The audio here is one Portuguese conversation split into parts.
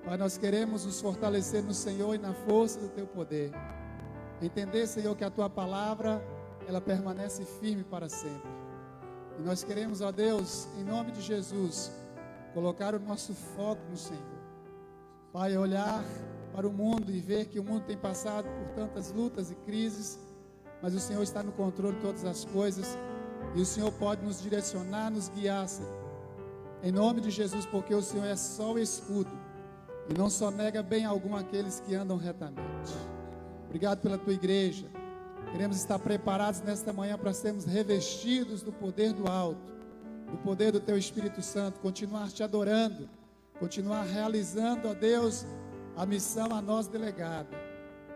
Pai, nós queremos nos fortalecer no Senhor e na força do Teu poder. Entender, Senhor, que a Tua palavra, ela permanece firme para sempre. E nós queremos, ó Deus, em nome de Jesus, colocar o nosso foco no Senhor. Pai, olhar para o mundo e ver que o mundo tem passado por tantas lutas e crises, mas o Senhor está no controle de todas as coisas e o Senhor pode nos direcionar, nos guiar, Senhor. Em nome de Jesus, porque o Senhor é só o escudo e não só nega bem algum àqueles que andam retamente. Obrigado pela Tua igreja. Queremos estar preparados nesta manhã para sermos revestidos do poder do alto, do poder do Teu Espírito Santo, continuar Te adorando, continuar realizando, ó Deus, a missão a nós delegada.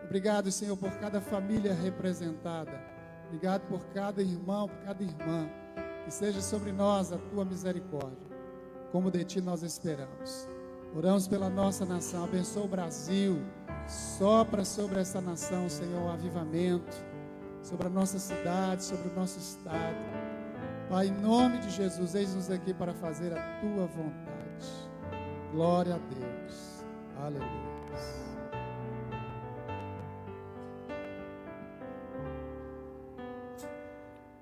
Obrigado, Senhor, por cada família representada. Obrigado por cada irmão, por cada irmã. Que seja sobre nós a Tua misericórdia, como de Ti nós esperamos. Oramos pela nossa nação. Abençoa o Brasil. Sopra sobre essa nação, Senhor, um avivamento. Sobre a nossa cidade, sobre o nosso estado. Pai, em nome de Jesus, eis-nos aqui para fazer a Tua vontade. Glória a Deus. Aleluia.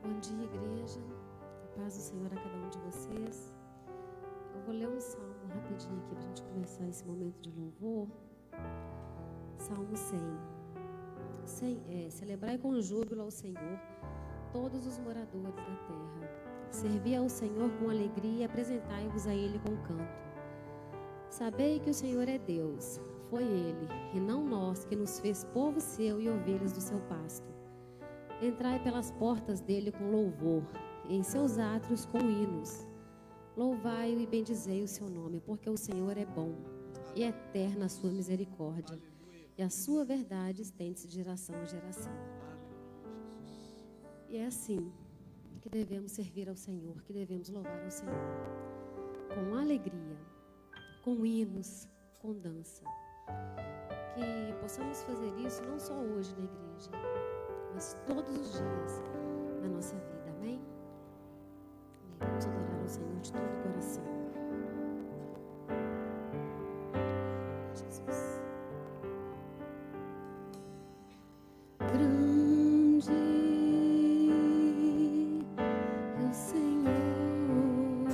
Bom dia, igreja. A paz do Senhor a cada um de vocês. Eu vou ler um salmo rapidinho aqui para a gente começar esse momento de louvor. Salmo 100. Celebrai com júbilo ao Senhor todos os moradores da terra. Servi ao Senhor com alegria e apresentai-vos a Ele com canto. Sabei que o Senhor é Deus. Foi Ele, e não nós, que nos fez povo seu e ovelhas do seu pasto. Entrai pelas portas dele com louvor, e em seus átrios com hinos. Louvai-o e bendizei o seu nome, porque o Senhor é bom, e eterna a sua misericórdia, e a sua verdade estende-se de geração a geração. E é assim que devemos servir ao Senhor, que devemos louvar ao Senhor, com alegria, com hinos, com dança. Que possamos fazer isso não só hoje na igreja, mas todos os dias da nossa vida, amém? Vamos adorar ao Senhor de todo o coração. Jesus. Grande é o Senhor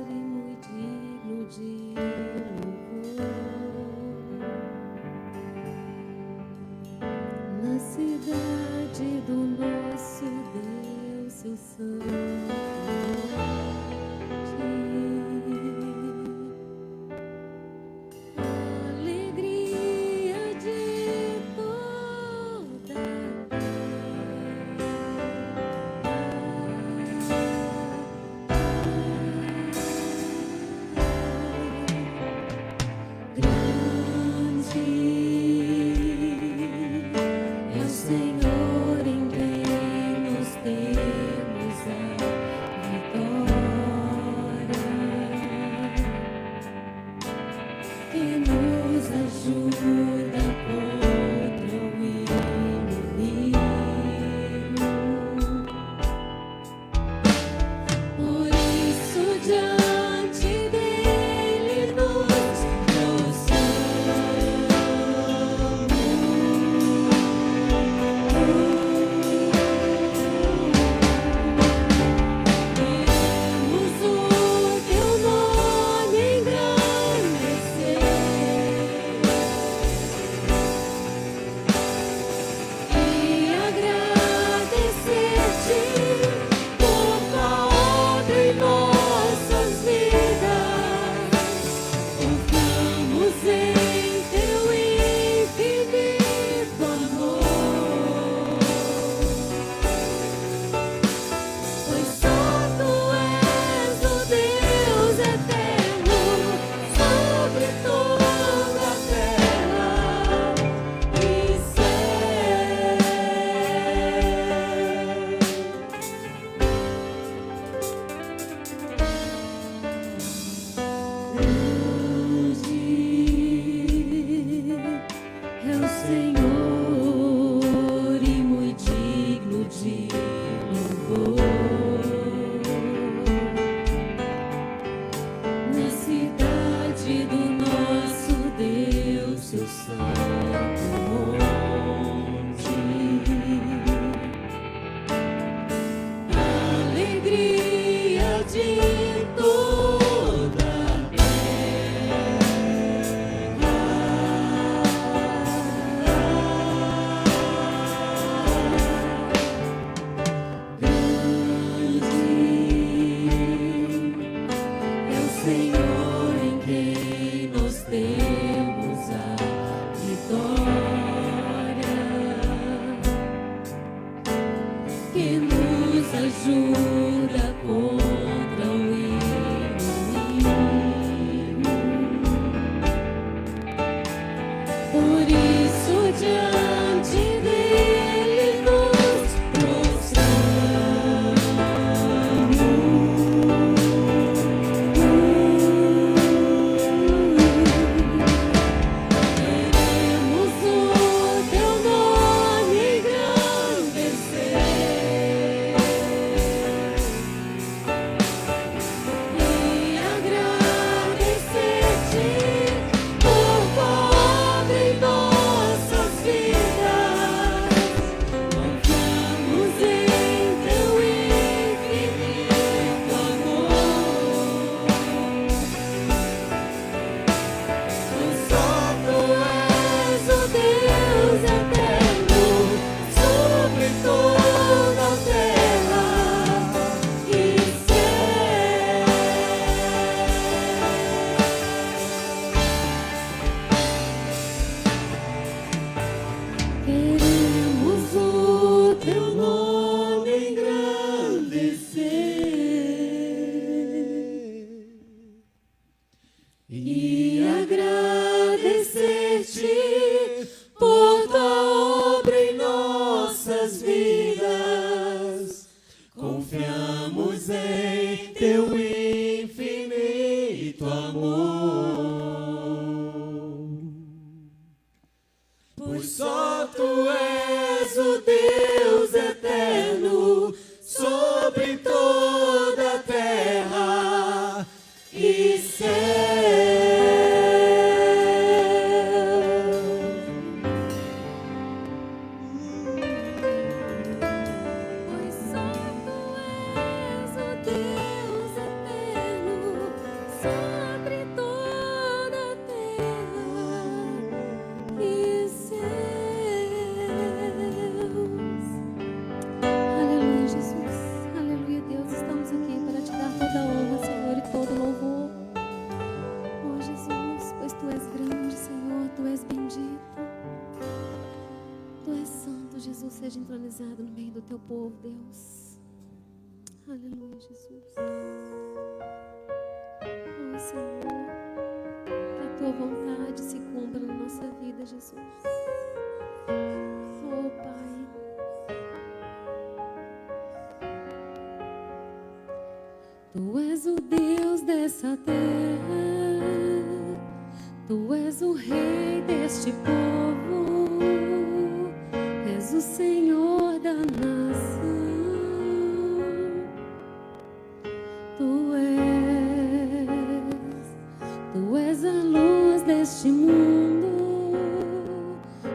e muito digno de louvor. Na cidade do nosso Deus, seu santo. pois só tu és o Deus eterno sobre toda a terra e céu. Pois só tu és o Deus eterno sobre toda a terra e céus. Aleluia, Jesus. Aleluia, Deus. Estamos aqui para te dar toda a honra, Senhor, e todo louvor. Oh, Jesus, pois tu és grande, Senhor, tu és bendito. Tu és santo, Jesus, seja entronizado no meio do teu povo, Deus. Aleluia, Jesus. Oh, Senhor, que a tua vontade se cumpra na nossa vida, Jesus. Oh, Pai. Tu és o Deus dessa terra, tu és o Rei deste povo, és o Senhor da nação. Tu és a luz deste mundo,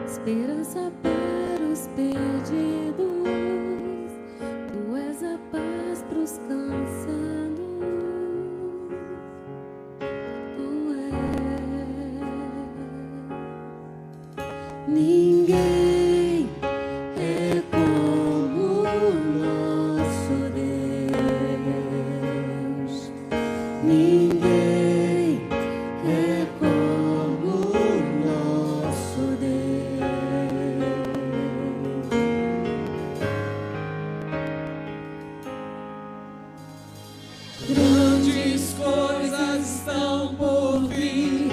esperança para os perdidos. Tu és a paz para os cansados. Tu és. Ninguém é como o nosso Deus. Ninguém é como o nosso Deus. Grandes coisas estão por vir,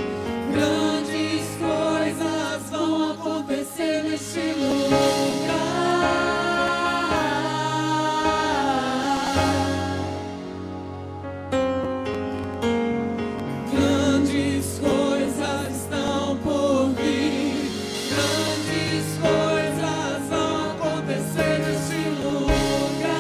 grandes coisas vão acontecer neste lugar. Grandes coisas estão por vir, grandes coisas vão acontecer neste lugar.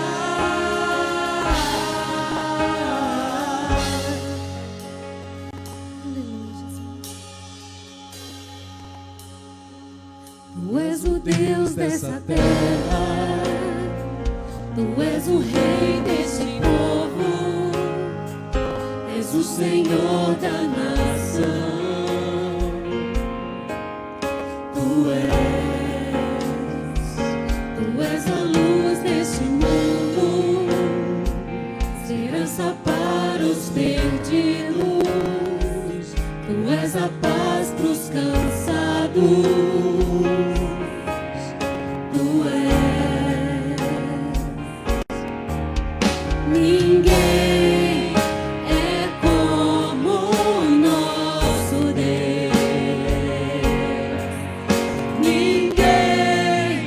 Aleluia, Jesus. Tu és o Deus dessa terra, tu és o Rei deste povo, és o Senhor da nação. Tu és a luz deste mundo, esperança para os perdidos. Tu és a paz para os cansados. Tu és. Ninguém é como o nosso Deus. Ninguém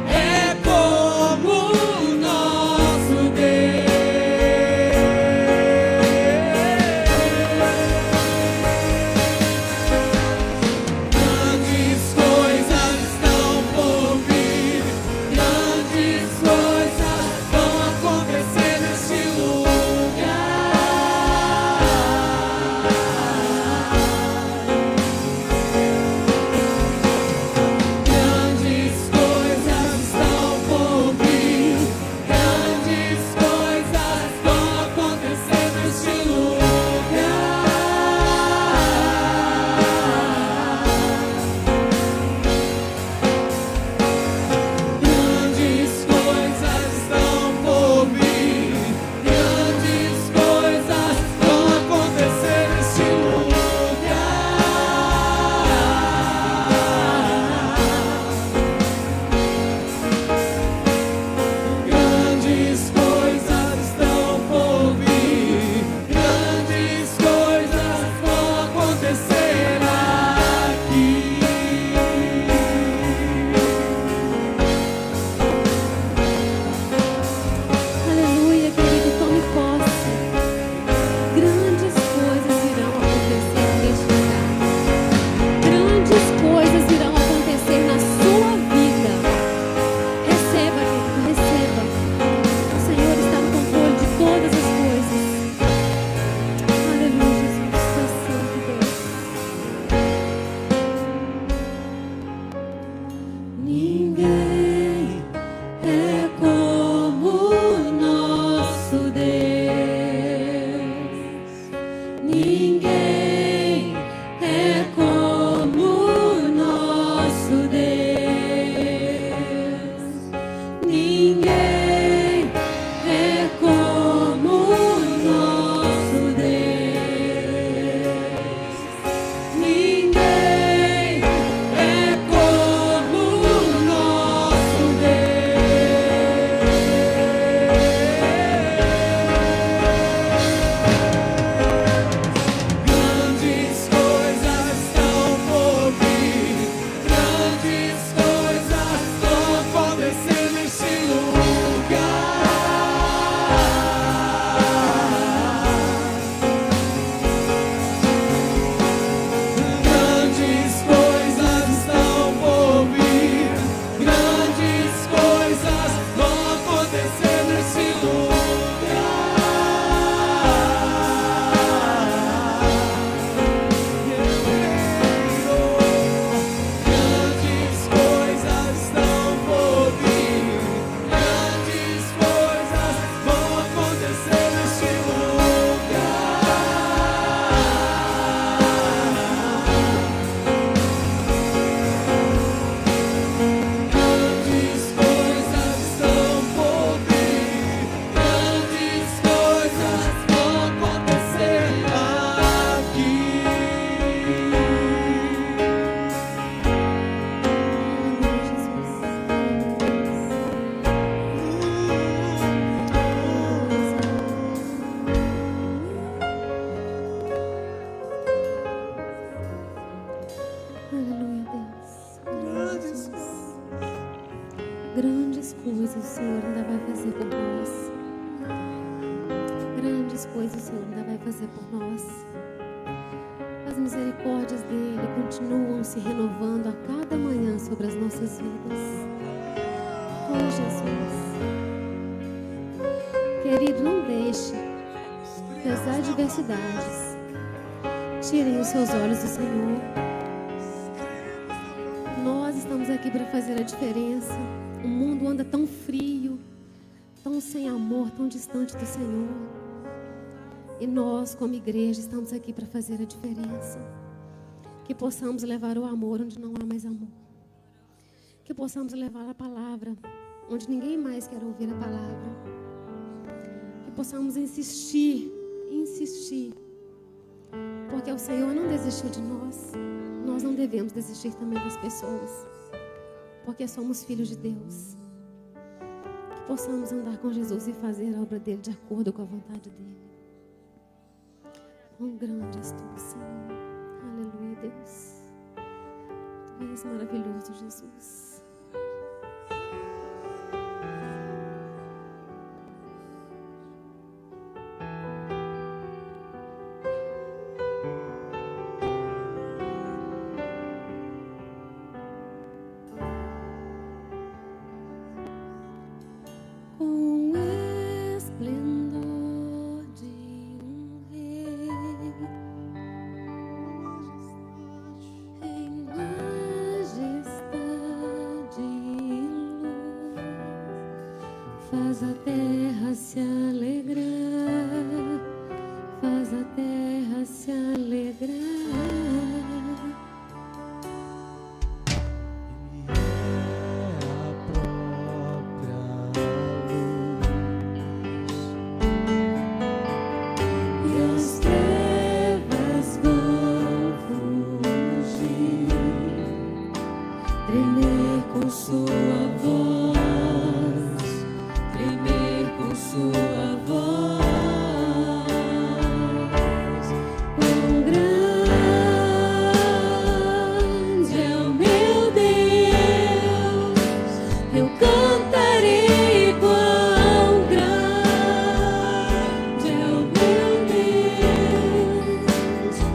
É como o nosso Deus. Grandes coisas estão coisas o Senhor ainda vai fazer por nós. Grandes coisas o Senhor ainda vai fazer por nós. As misericórdias dele continuam se renovando a cada manhã sobre as nossas vidas. Oh, Jesus. Querido, não deixe que as adversidades tirem os seus olhos do Senhor. Nós estamos aqui para fazer a diferença. O mundo anda tão frio, tão sem amor, tão distante do Senhor. E nós, como igreja, estamos aqui para fazer a diferença. Que possamos levar o amor onde não há mais amor. Que possamos levar a palavra onde ninguém mais quer ouvir a palavra. Que possamos insistir, porque o Senhor não desistiu de nós. Nós não devemos desistir também das pessoas, porque somos filhos de Deus. Que possamos andar com Jesus e fazer a obra dele de acordo com a vontade dele. Quão grande és tu, Senhor. Aleluia, Deus. Tu és maravilhoso, Jesus. Com esplendor de um rei, em majestade e luz, faz a terra se alegrar, faz a terra se alegrar. Tremer com sua voz, tremer com sua voz. Quão grande é o meu Deus, eu cantarei. Quão grande é o meu Deus,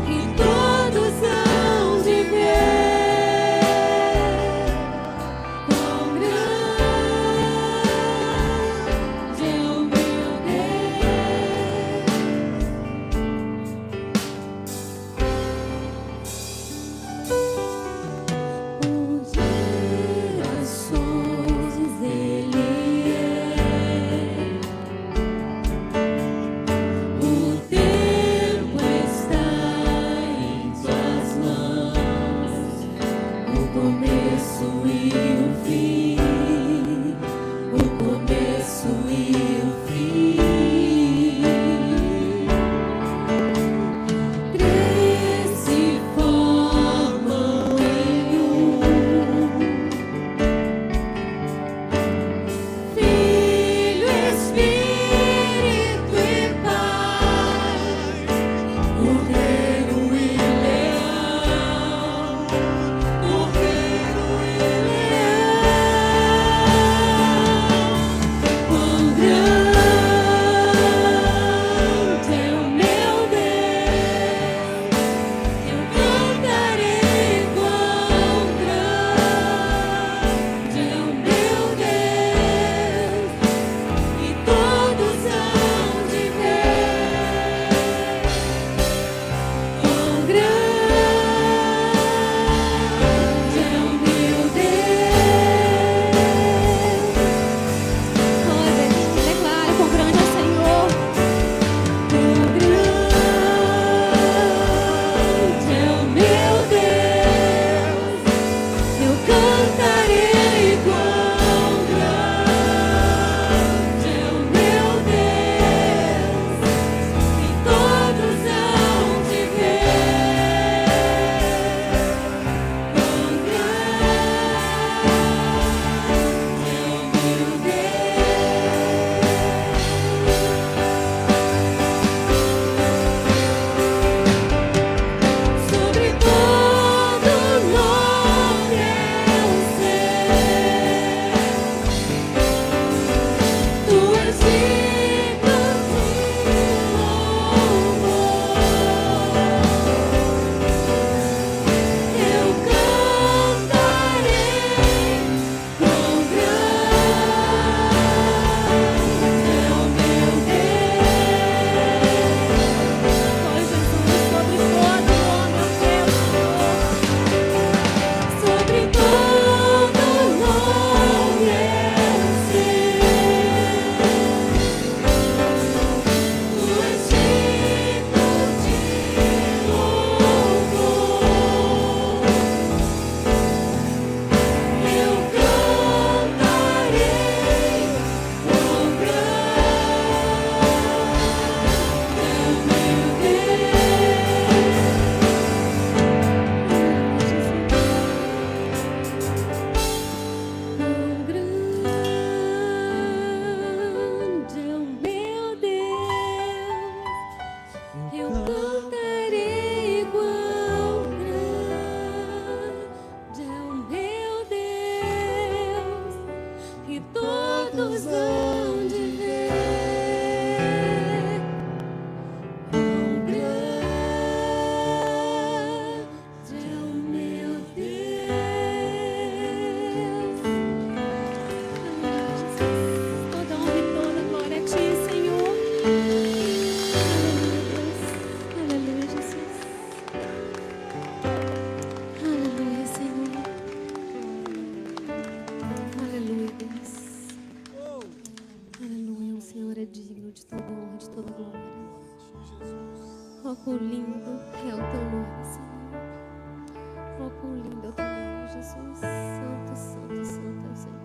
e todos hão de ver. Quão Oh, quão lindo é o teu nome, Jesus. Santo, santo, santo é o Senhor.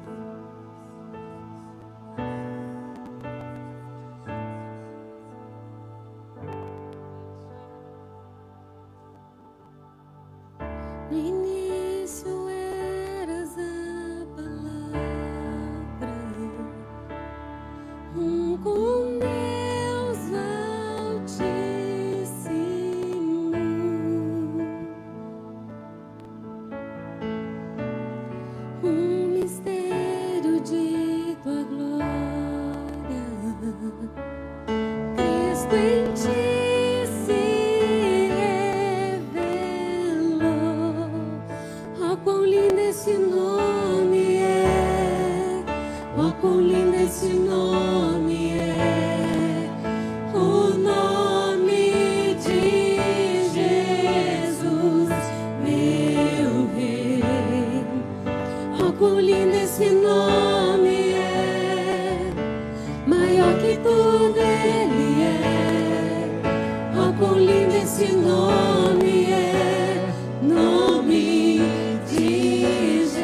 No início eras a palavra, com Deus Altíssimo, mistério de tua glória, Cristo em ti se revelou. Oh, quão lindo esse nome é! Oh, quão lindo esse nome é! O nome de Jesus, meu Rei. Oh, quão lindo esse nome é! Maior que tudo Ele é. Oh, quão lindo esse nome é! Nome de Jesus.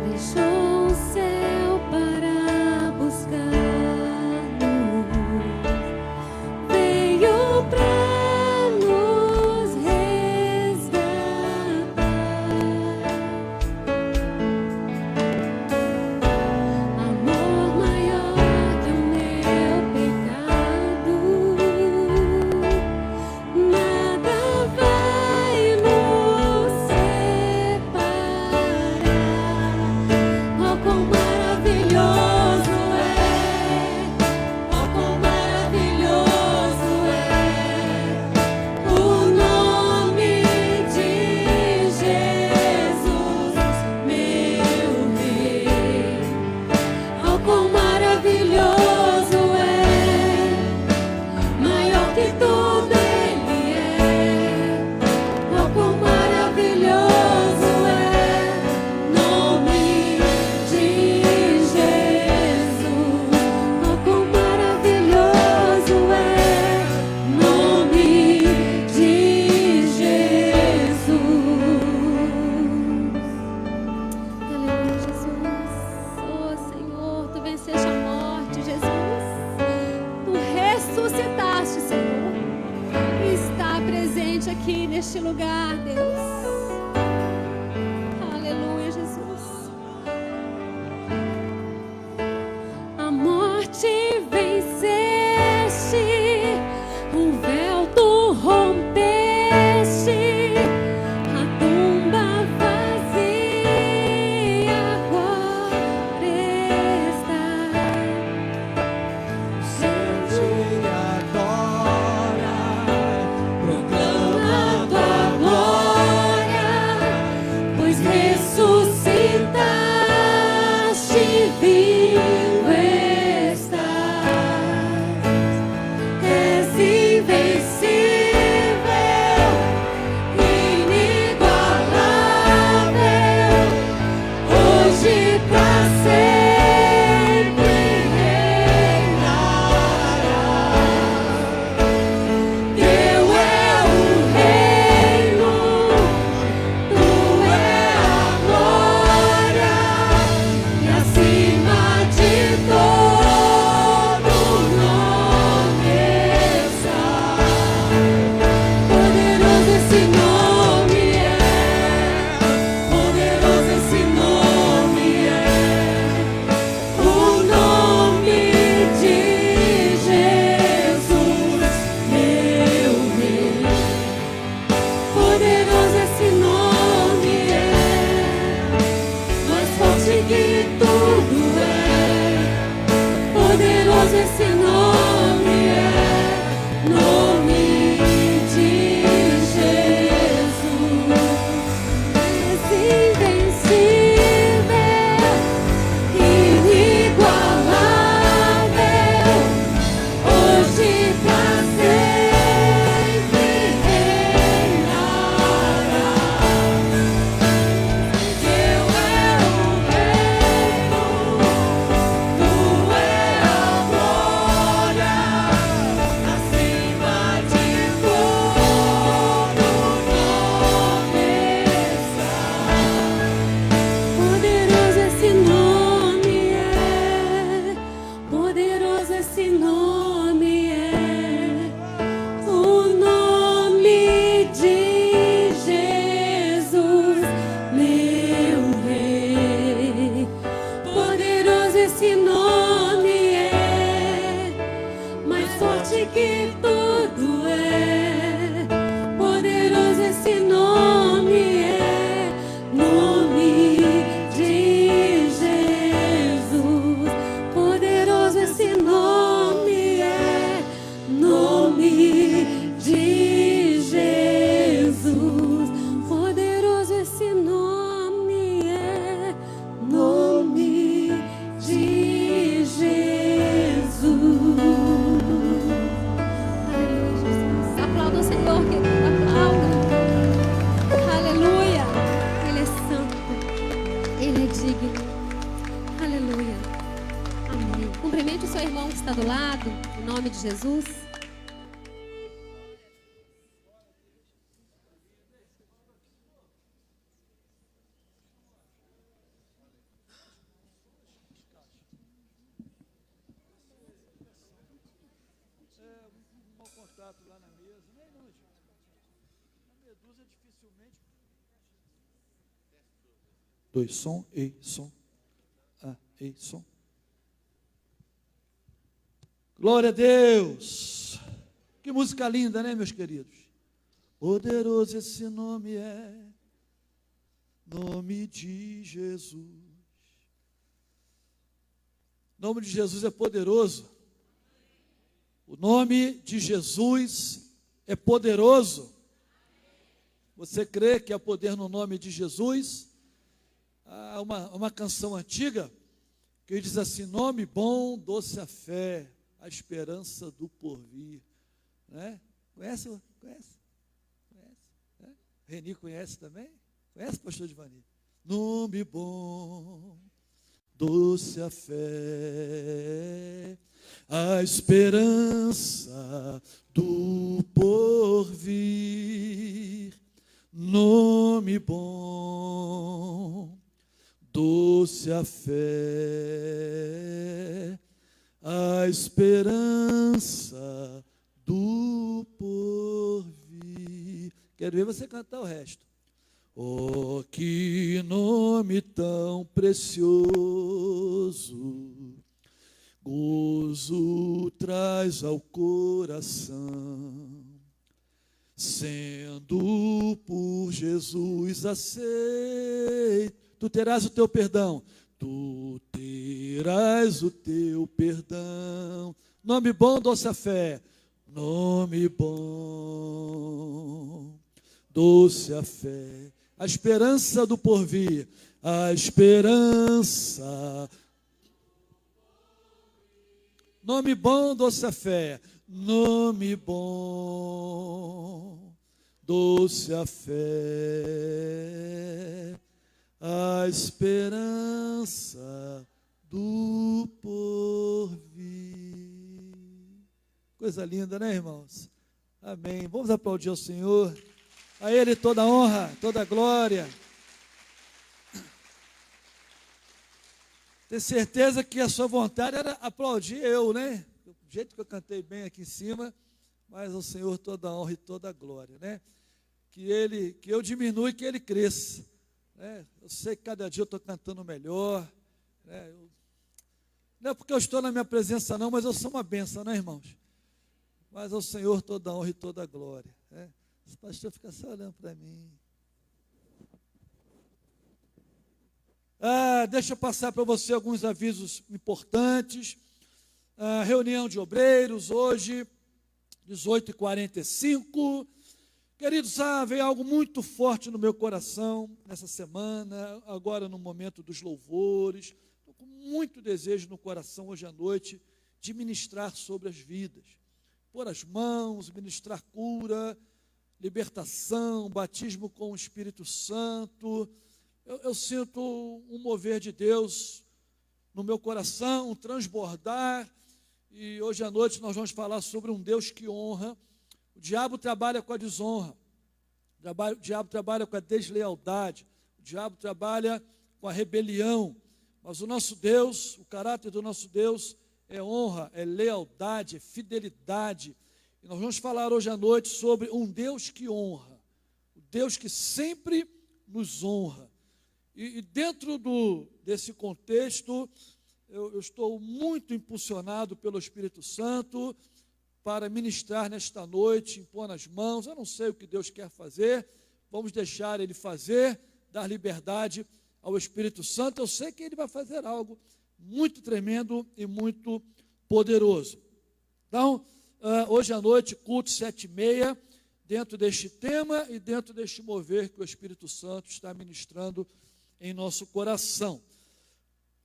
Deixou o céu para buscar-nos, veio pra nos resgatar. Amor maior que o meu pecado, nada vai nos separar. Oh, quão maravilhoso é! Oh, quão maravilhoso é o nome de Jesus, meu Rei. Oh, quão maravilhoso é! Maior que tudo Ele é. Oh, quão maravilhoso é! Nome de Jesus. Oh, quão maravilhoso é! Nome de Jesus. Aleluia, Jesus. Oh, Senhor, tu venceste a morte, Jesus. Tu ressuscitaste, Senhor. E está presente aqui neste lugar, Deus. Aleluia, Jesus. A morte venceste, o véu tu rompeste, a tumba vazia agora está. Sente agora, proclama Tua glória, esse nome é o nome de Jesus, meu Rei. Poderoso esse nome é, mais forte que tudo é. Poderoso esse nome é, nome de Jesus. Poderoso esse nome é, nome de Jesus. Poderoso esse nome é, nome de Jesus. Aleluia, Jesus. Aplauda o Senhor, querido. Aplauda. Aleluia. Ele é santo. Ele é digno. Aleluia. Amém. Cumprimente o seu irmão que está do lado, em nome de Jesus. Mau contato lá na mesa, nem longe. A medusa dificilmente. Dois, som, e, som. E, som. Glória a Deus. Que música linda, né, meus queridos? Poderoso esse nome é, nome de Jesus. O nome de Jesus é poderoso. O nome de Jesus é poderoso. Você crê que há poder no nome de Jesus? Há uma canção antiga que diz assim: nome bom, doce a fé, a esperança do porvir. Né? Conhece? Conhece? Né? Reni conhece também? Conhece, pastor Divani? Nome bom, doce a fé, a esperança do porvir. Nome bom, doce a fé, a esperança do porvir. Quero ver você cantar o resto. Oh, que nome tão precioso, gozo traz ao coração, sendo por Jesus aceito. Tu terás o teu perdão, tu terás o teu perdão. Nome bom, doce a fé, nome bom, doce a fé, a esperança do porvir, a esperança. Nome bom, doce a fé, nome bom, doce a fé, a esperança do porvir. Coisa linda, né, irmãos? Amém. Vamos aplaudir ao Senhor. A Ele toda a honra, toda a glória. Tenho certeza que a sua vontade era aplaudir eu, né? Do jeito que eu cantei bem aqui em cima, mas ao Senhor toda a honra e toda a glória, né? Que eu diminua e que Ele cresça, né? Eu sei que cada dia eu estou cantando melhor, né? Não é porque eu estou na minha presença não, mas eu sou uma bênção, né, irmãos? Mas ao Senhor toda a honra e toda a glória, né? O pastor fica só olhando para mim. Deixa eu passar para você alguns avisos importantes. Reunião de obreiros hoje, 18h45. Queridos, veio algo muito forte no meu coração nessa semana, agora no momento dos louvores. Estou com muito desejo no coração hoje à noite de ministrar sobre as vidas. Pôr as mãos, ministrar cura, libertação, batismo com o Espírito Santo. Eu sinto um mover de Deus no meu coração, um transbordar. E hoje à noite nós vamos falar sobre um Deus que honra. O diabo trabalha com a desonra, o diabo trabalha com a deslealdade, o diabo trabalha com a rebelião. Mas o nosso Deus, o caráter do nosso Deus é honra, é lealdade, é fidelidade. E nós vamos falar hoje à noite sobre um Deus que honra, o Deus que sempre nos honra. E dentro desse contexto, eu estou muito impulsionado pelo Espírito Santo para ministrar nesta noite, impor nas mãos. Eu não sei o que Deus quer fazer, vamos deixar Ele fazer, dar liberdade ao Espírito Santo. Eu sei que Ele vai fazer algo muito tremendo e muito poderoso. Então, hoje à noite, culto 7h30, dentro deste tema e dentro deste mover que o Espírito Santo está ministrando em nosso coração.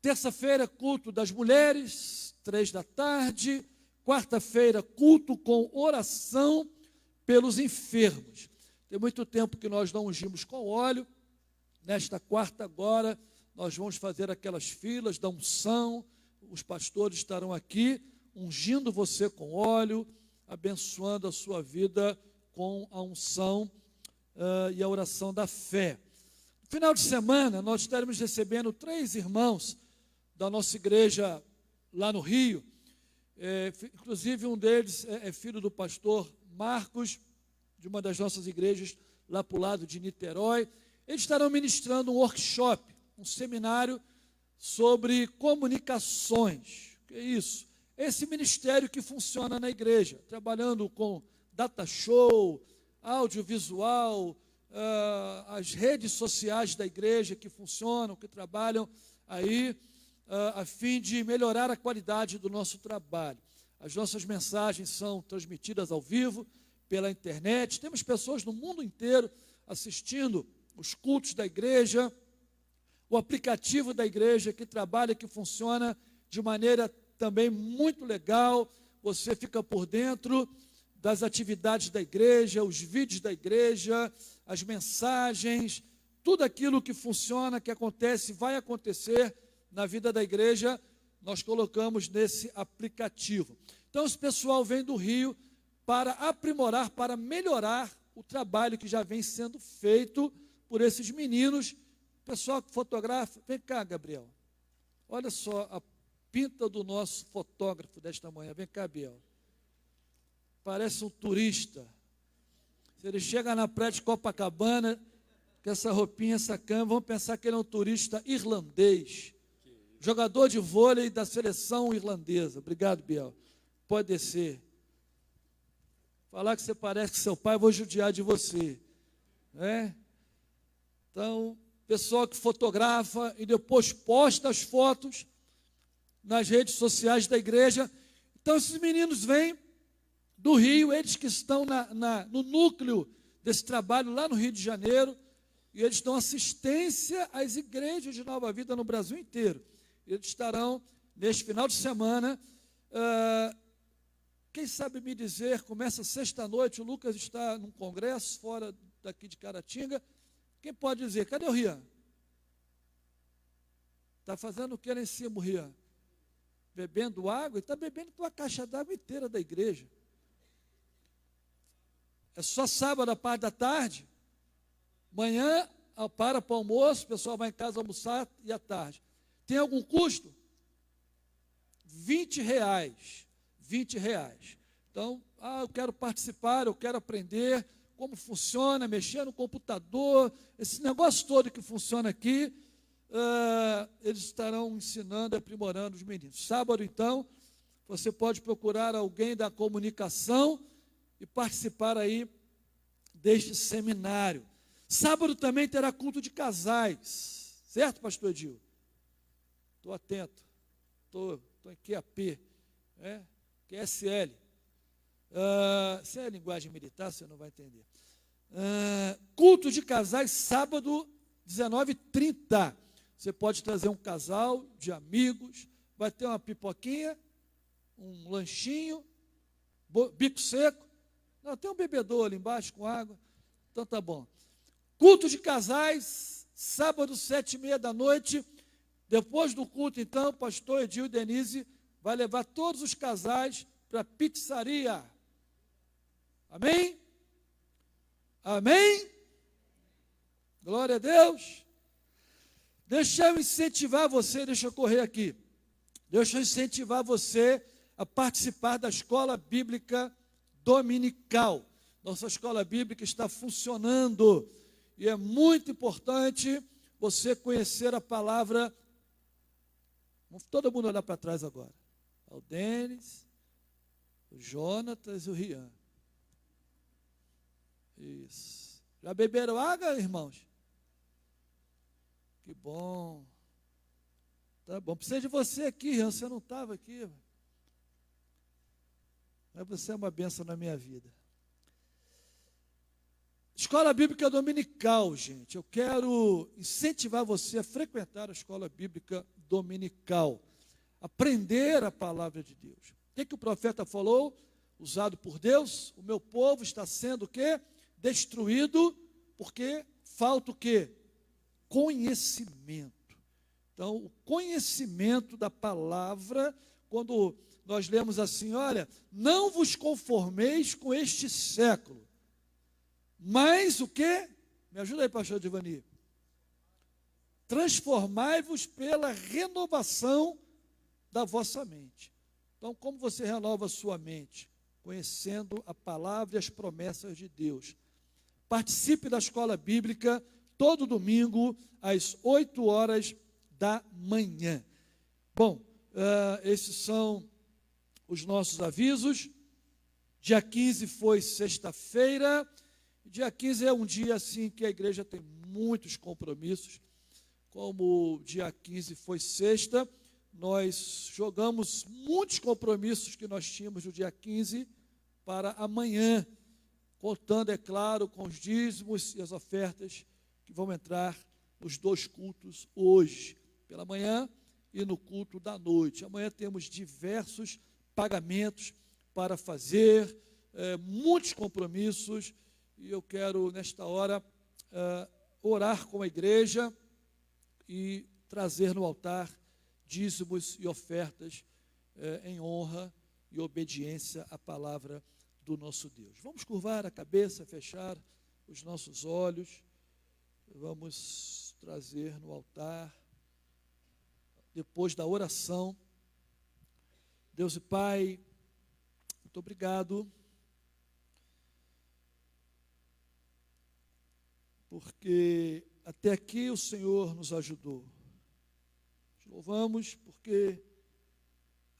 Terça-feira, culto das mulheres, 15h. Quarta-feira, culto com oração pelos enfermos. Tem muito tempo que nós não ungimos com óleo. Nesta quarta agora, nós vamos fazer aquelas filas da unção. Os pastores estarão aqui, ungindo você com óleo, abençoando a sua vida com a unção e a oração da fé. No final de semana, nós estaremos recebendo 3 irmãos da nossa igreja lá no Rio. Inclusive um deles é filho do pastor Marcos, de uma das nossas igrejas lá para o lado de Niterói. Eles estarão ministrando um workshop, um seminário sobre comunicações. Que é isso? Esse ministério que funciona na igreja, trabalhando com data show, audiovisual, as redes sociais da igreja que funcionam, que trabalham aí, a fim de melhorar a qualidade do nosso trabalho. As nossas mensagens são transmitidas ao vivo, pela internet. Temos pessoas no mundo inteiro assistindo os cultos da igreja, o aplicativo da igreja que trabalha, que funciona de maneira também muito legal. Você fica por dentro das atividades da igreja, os vídeos da igreja, as mensagens, tudo aquilo que funciona, que acontece, vai acontecer na vida da igreja, nós colocamos nesse aplicativo. Então, esse pessoal vem do Rio para aprimorar, para melhorar o trabalho que já vem sendo feito por esses meninos. Pessoal que fotografa, vem cá, Gabriel. Olha só a pinta do nosso fotógrafo desta manhã. Vem cá, Biel. Parece um turista. Se ele chega na praia de Copacabana, com essa roupinha, essa cama, vão pensar que ele é um turista irlandês. Jogador de vôlei da seleção irlandesa. Obrigado, Biel. Pode descer. Falar que você parece com seu pai, eu vou judiar de você. Né? Então, pessoal que fotografa e depois posta as fotos nas redes sociais da igreja. Então, esses meninos vêm do Rio, eles que estão no núcleo desse trabalho lá no Rio de Janeiro, e eles dão assistência às igrejas de Nova Vida no Brasil inteiro. Eles estarão neste final de semana. Quem sabe me dizer, começa sexta-noite, o Lucas está num congresso fora daqui de Caratinga. Quem pode dizer? Cadê o Rian? Está fazendo o que lá em cima, o Rian? Bebendo água? Ele está bebendo uma caixa d'água inteira da igreja. É só sábado, a parte da tarde. Manhã, para o almoço, o pessoal vai em casa almoçar e à tarde. Tem algum custo? R$20. R$20. Então, eu quero participar, eu quero aprender como funciona, mexer no computador, esse negócio todo que funciona aqui, eles estarão ensinando e aprimorando os meninos. Sábado, então, você pode procurar alguém da comunicação e participar aí deste seminário. Sábado também terá culto de casais, certo, pastor Edil? Estou atento, estou em QAP, QSL. Se é linguagem militar, você não vai entender. Culto de casais, sábado, 19h30. Você pode trazer um casal de amigos, vai ter uma pipoquinha, um lanchinho, bico seco. Não, tem um bebedouro ali embaixo com água, então tá bom. Culto de casais, sábado, 19h30. Depois do culto, então, o pastor Edil Denise vai levar todos os casais para a pizzaria. Amém? Amém? Glória a Deus. Deixa eu incentivar você, deixa eu correr aqui. Deixa eu incentivar você a participar da escola bíblica dominical. Nossa escola bíblica está funcionando e é muito importante você conhecer a palavra. Vamos todo mundo olhar para trás agora. O Denis, o Jonatas e o Rian. Isso. Já beberam água, irmãos? Que bom. Tá bom. Precisa de você aqui, Rian. Você não estava aqui. Mas você é uma bênção na minha vida. Escola Bíblica Dominical, gente. Eu quero incentivar você a frequentar a Escola Bíblica Dominical. Aprender a palavra de Deus. O que o profeta falou? Usado por Deus, o meu povo está sendo o quê? Destruído, porque falta o quê? Conhecimento. Então, o conhecimento da palavra, quando nós lemos assim, olha, não vos conformeis com este século, mas o quê? Me ajuda aí, pastor Divani. Transformai-vos pela renovação da vossa mente. Então, como você renova a sua mente? Conhecendo a palavra e as promessas de Deus. Participe da escola bíblica todo domingo, às 8 horas da manhã. Bom, esses são os nossos avisos. Dia 15 foi sexta-feira. Dia 15 é um dia assim que a igreja tem muitos compromissos. Como o dia 15 foi sexta, nós jogamos muitos compromissos que nós tínhamos no dia 15 para amanhã, contando, é claro, com os dízimos e as ofertas que vão entrar nos 2 cultos hoje, pela manhã e no culto da noite. Amanhã temos diversos pagamentos para fazer, muitos compromissos, e eu quero, nesta hora, orar com a igreja e trazer no altar dízimos e ofertas em honra e obediência à palavra do nosso Deus. Vamos curvar a cabeça, fechar os nossos olhos, vamos trazer no altar, depois da oração. Deus e Pai, muito obrigado, porque até aqui o Senhor nos ajudou. Te louvamos porque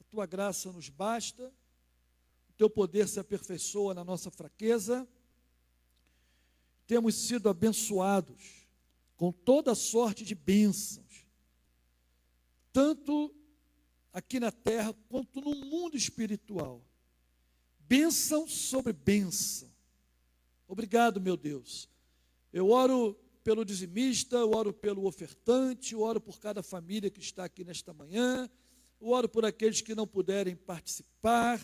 a Tua graça nos basta, o Teu poder se aperfeiçoa na nossa fraqueza. Temos sido abençoados com toda sorte de bênçãos, tanto aqui na terra quanto no mundo espiritual. Bênção sobre bênção. Obrigado, meu Deus. Eu oro pelo dizimista, eu oro pelo ofertante, eu oro por cada família que está aqui nesta manhã, eu oro por aqueles que não puderem participar.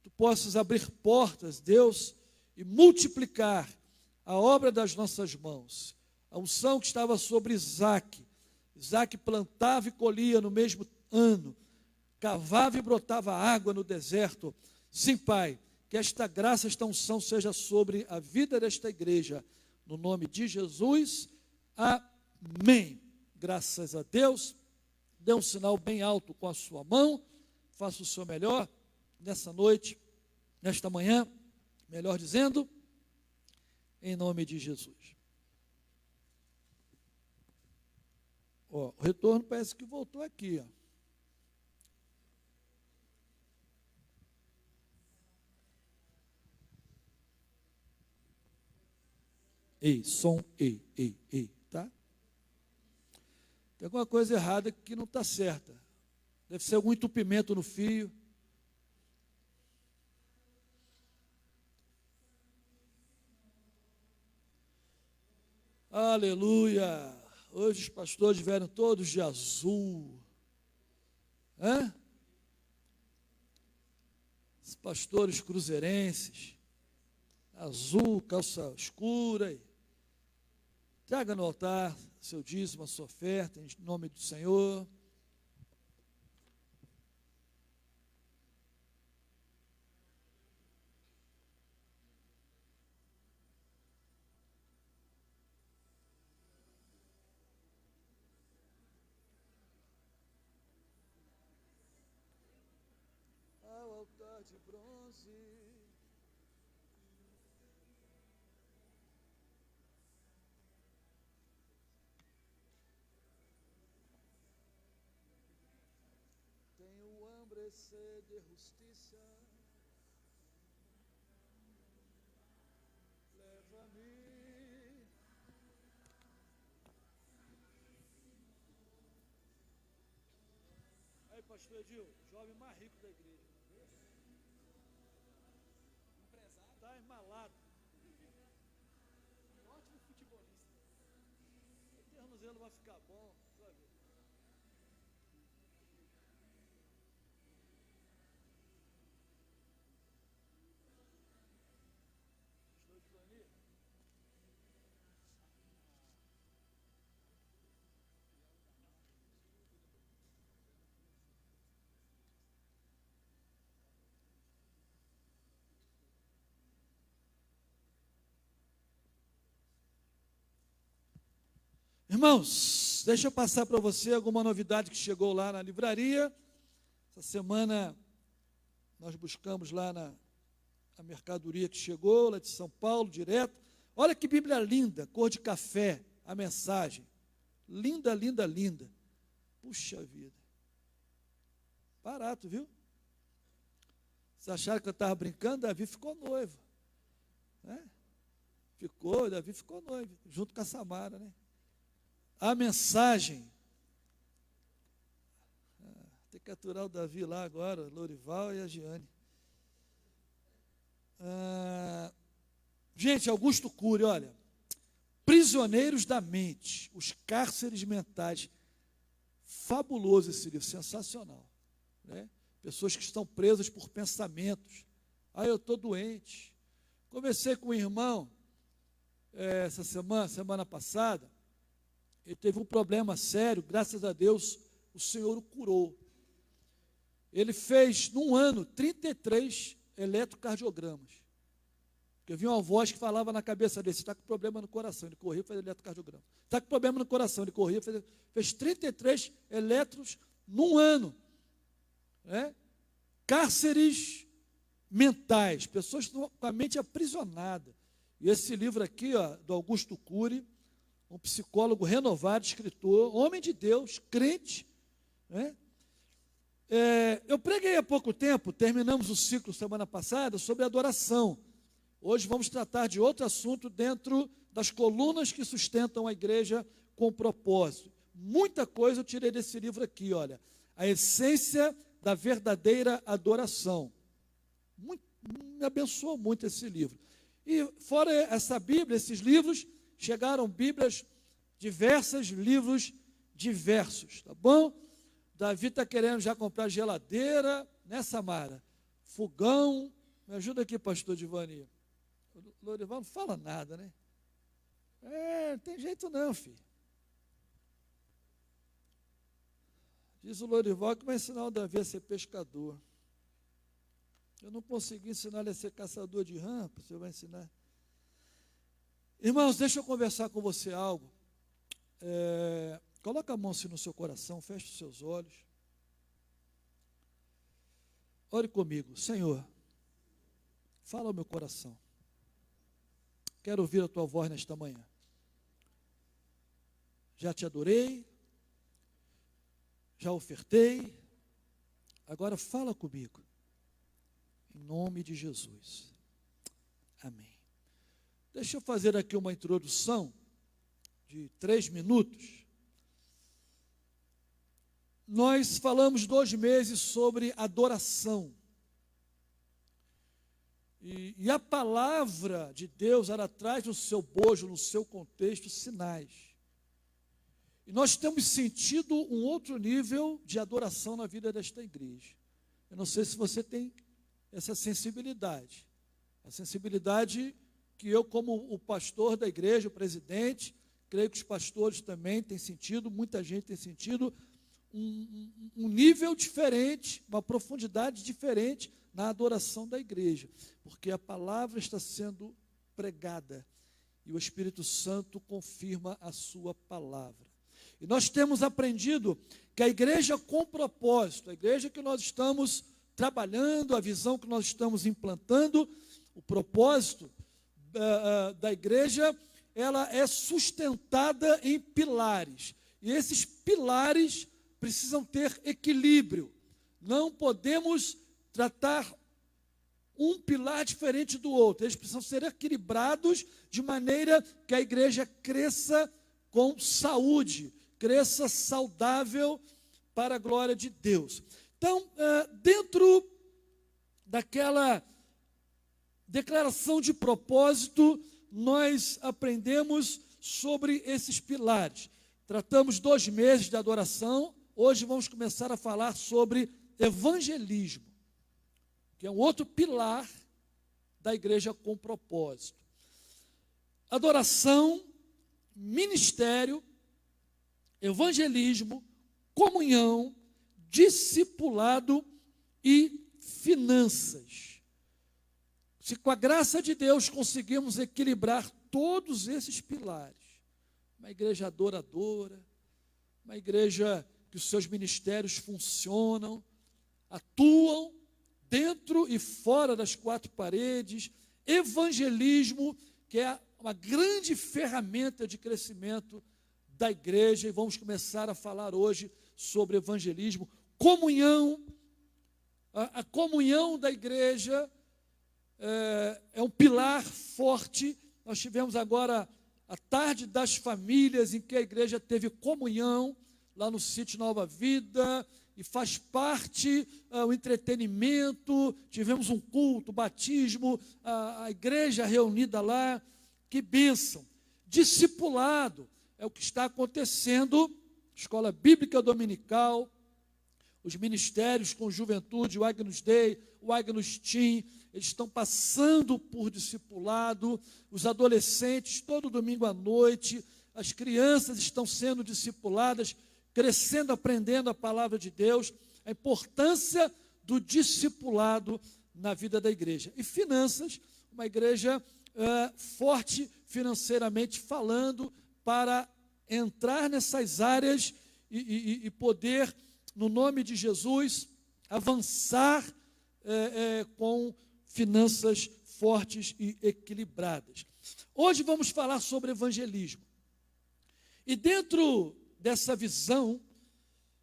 Tu possas abrir portas, Deus, e multiplicar a obra das nossas mãos. A unção que estava sobre Isaac. Isaac plantava e colhia no mesmo ano, cavava e brotava água no deserto. Sim, Pai, que esta graça, esta unção seja sobre a vida desta igreja. No nome de Jesus, amém. Graças a Deus. Dê um sinal bem alto com a sua mão. Faça o seu melhor nessa noite, nesta manhã, melhor dizendo, em nome de Jesus. Ó, o retorno parece que voltou aqui, ó. Ei, som, ei, tá? Tem alguma coisa errada que não está certa. Deve ser algum entupimento no fio. Aleluia! Hoje os pastores vieram todos de azul. Hã? Os pastores cruzeirenses. Azul, calça escura. Traga no altar seu dízimo, a sua oferta, em nome do Senhor. de bronze. Tenho hambre e sede de justiça. Leva-me. Aí, pastor Edil, jovem mais rico da igreja. Empresário. Está embalado. Ótimo futebolista. O tornozelo vai ficar bom, sabe? Pastor Edilani. Irmãos, deixa eu passar para você alguma novidade que chegou lá na livraria. Essa semana nós buscamos lá na mercadoria que chegou, lá de São Paulo, direto. Olha que Bíblia linda, cor de café, a mensagem. Linda, linda, linda. Puxa vida. Barato, viu? Vocês acharam que eu estava brincando? Davi ficou noivo. Né? Davi ficou noivo, junto com a Samara, né? A mensagem. Tem que aturar o Davi lá agora, Lorival e a Giane. Gente, Augusto Cury, olha. Prisioneiros da mente, os cárceres mentais. Fabuloso esse livro, sensacional. Né? Pessoas que estão presas por pensamentos. Eu estou doente. Conversei com um irmão essa semana passada. Ele teve um problema sério, graças a Deus, o Senhor o curou. Ele fez, num ano, 33 eletrocardiogramas. Porque havia uma voz que falava na cabeça dele: você está com problema no coração. Ele corria e fez eletrocardiograma. Está com problema no coração. Ele corria e fez 33 eletros num ano. Né? Cárceres mentais, pessoas com a mente aprisionada. E esse livro aqui, do Augusto Cury, um psicólogo renovado, escritor, homem de Deus, crente. Né? Eu preguei há pouco tempo, terminamos o ciclo semana passada, sobre adoração. Hoje vamos tratar de outro assunto dentro das colunas que sustentam a igreja com propósito. Muita coisa eu tirei desse livro aqui, olha. A essência da verdadeira adoração. Me abençoou muito esse livro. E fora essa Bíblia, esses livros, chegaram Bíblias diversas, livros diversos, tá bom? Davi está querendo já comprar geladeira, né, Samara? Fogão. Me ajuda aqui, pastor Divani. O Lorival não fala nada, né? Não tem jeito não, filho. Diz o Lorival que vai ensinar o Davi a ser pescador. Eu não consegui ensinar ele a ser caçador de rã, você vai ensinar. Irmãos, deixa eu conversar com você algo. Coloca a mão assim no seu coração, feche os seus olhos. Ore comigo. Senhor, fala ao meu coração. Quero ouvir a tua voz nesta manhã. Já te adorei, já ofertei, agora fala comigo. Em nome de Jesus. Amém. Deixa eu fazer aqui uma introdução de 3 minutos. Nós falamos 2 meses sobre adoração. E a palavra de Deus, ela traz no seu bojo, no seu contexto, sinais. E nós temos sentido um outro nível de adoração na vida desta igreja. Eu não sei se você tem essa sensibilidade. A sensibilidade que eu, como o pastor da igreja, o presidente, creio que os pastores também têm sentido, muita gente tem sentido um nível diferente, uma profundidade diferente na adoração da igreja, porque a palavra está sendo pregada e o Espírito Santo confirma a sua palavra. E nós temos aprendido que a igreja com propósito, a igreja que nós estamos trabalhando, a visão que nós estamos implantando, o propósito da igreja, ela é sustentada em pilares. E esses pilares precisam ter equilíbrio. Não podemos tratar um pilar diferente do outro. Eles precisam ser equilibrados de maneira que a igreja cresça com saúde, cresça saudável para a glória de Deus. Então, dentro daquela declaração de propósito, nós aprendemos sobre esses pilares. Tratamos 2 meses de adoração. Hoje vamos começar a falar sobre evangelismo, que é um outro pilar da igreja com propósito. Adoração, ministério, evangelismo, comunhão, discipulado e finanças. Se com a graça de Deus conseguimos equilibrar todos esses pilares, uma igreja adoradora, uma igreja que os seus ministérios funcionam, atuam dentro e fora das 4 paredes, evangelismo, que é uma grande ferramenta de crescimento da igreja, e vamos começar a falar hoje sobre evangelismo, comunhão, a comunhão da igreja é um pilar forte. Nós tivemos agora a tarde das famílias, em que a igreja teve comunhão, lá no sítio Nova Vida, e faz parte o entretenimento, tivemos um culto, batismo, a igreja reunida lá, que bênção. Discipulado é o que está acontecendo, escola bíblica dominical, os ministérios com juventude, o Agnus Dei, o Agnus Team, eles estão passando por discipulado, os adolescentes, todo domingo à noite, as crianças estão sendo discipuladas, crescendo, aprendendo a palavra de Deus, a importância do discipulado na vida da igreja. E finanças, uma igreja forte financeiramente falando, para entrar nessas áreas e poder, no nome de Jesus, avançar com finanças fortes e equilibradas. Hoje vamos falar sobre evangelismo. E dentro dessa visão,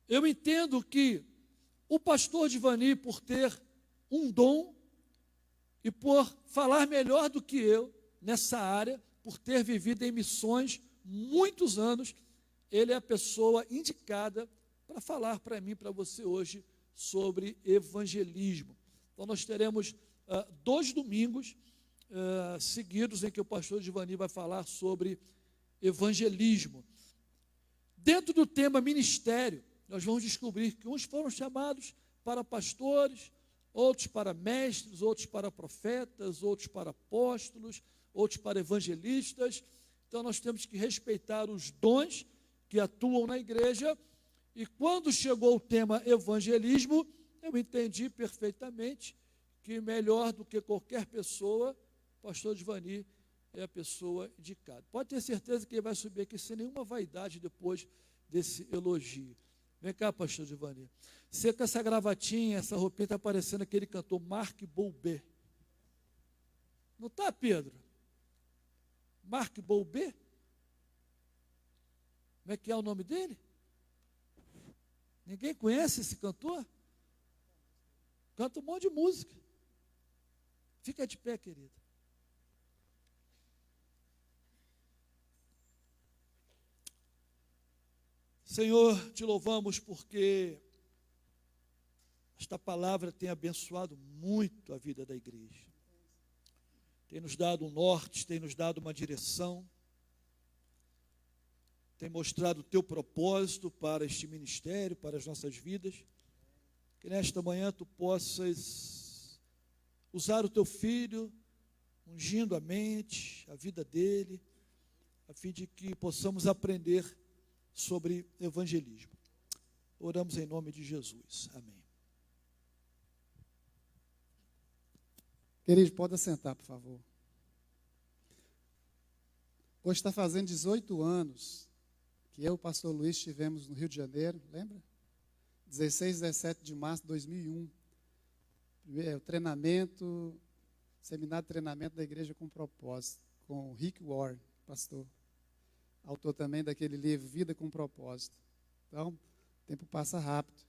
eu entendo que o pastor Divani, por ter um dom e por falar melhor do que eu nessa área, por ter vivido em missões muitos anos, ele é a pessoa indicada para falar para mim, para você hoje, sobre evangelismo. Então nós teremos 2 domingos seguidos em que o pastor Divani vai falar sobre evangelismo. Dentro do tema ministério, nós vamos descobrir que uns foram chamados para pastores, outros para mestres, outros para profetas, outros para apóstolos, outros para evangelistas. Então nós temos que respeitar os dons que atuam na igreja. E quando chegou o tema evangelismo, eu entendi perfeitamente que melhor do que qualquer pessoa, o pastor Divani é a pessoa indicada. Pode ter certeza que ele vai subir aqui sem nenhuma vaidade depois desse elogio. Vem cá, pastor Divani. Você com essa gravatinha, essa roupinha, está parecendo aquele cantor Marc Boubet. Não está, Pedro? Marc Boubet? Como é que é o nome dele? Ninguém conhece esse cantor? Canta um monte de música. Fica de pé, querida. Senhor, te louvamos porque esta palavra tem abençoado muito a vida da igreja. Tem nos dado um norte, tem nos dado uma direção, tem mostrado o teu propósito para este ministério, para as nossas vidas. Que nesta manhã tu possas usar o teu filho, ungindo a mente, a vida dele, a fim de que possamos aprender sobre evangelismo. Oramos em nome de Jesus. Amém. Querido, pode assentar, por favor. Hoje está fazendo 18 anos que eu e o pastor Luiz estivemos no Rio de Janeiro, lembra? 16 e 17 de março de 2001. o treinamento, seminário de treinamento da Igreja com Propósito, com o Rick Warren, pastor, autor também daquele livro Vida com Propósito. Então, o tempo passa rápido,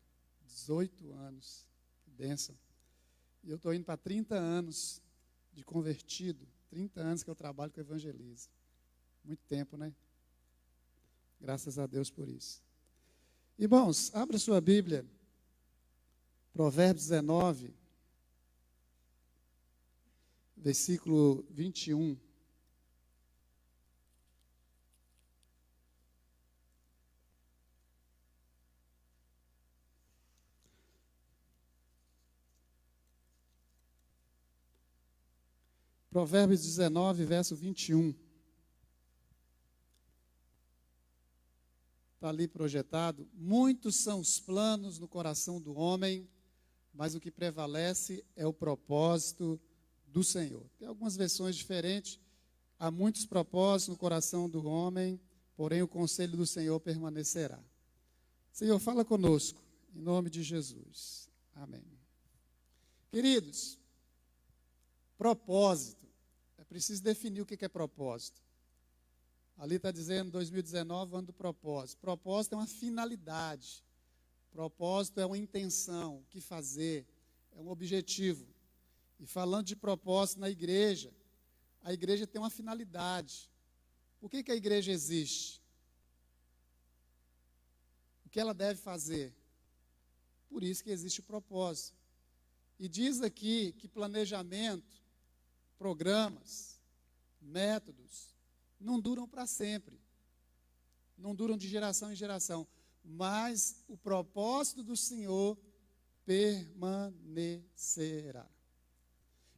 18 anos, que bênção. E eu estou indo para 30 anos de convertido, 30 anos que eu trabalho com evangelismo. Muito tempo, né? Graças a Deus por isso. Irmãos, abra sua Bíblia, Provérbios 19, versículo 21. Provérbios 19, verso 21. Está ali projetado. Muitos são os planos no coração do homem, mas o que prevalece é o propósito do Senhor. Tem algumas versões diferentes. Há muitos propósitos no coração do homem, porém o conselho do Senhor permanecerá. Senhor, fala conosco, em nome de Jesus. Amém. Queridos, propósito. É preciso definir o que é propósito. Ali está dizendo 2019, ano do propósito. Propósito é uma finalidade. Propósito é uma intenção, o que fazer, é um objetivo. E falando de propósito na igreja, a igreja tem uma finalidade. Por que a igreja existe? O que ela deve fazer? Por isso que existe o propósito. E diz aqui que planejamento, programas, métodos, não duram para sempre. Não duram de geração em geração. Mas o propósito do Senhor permanecerá.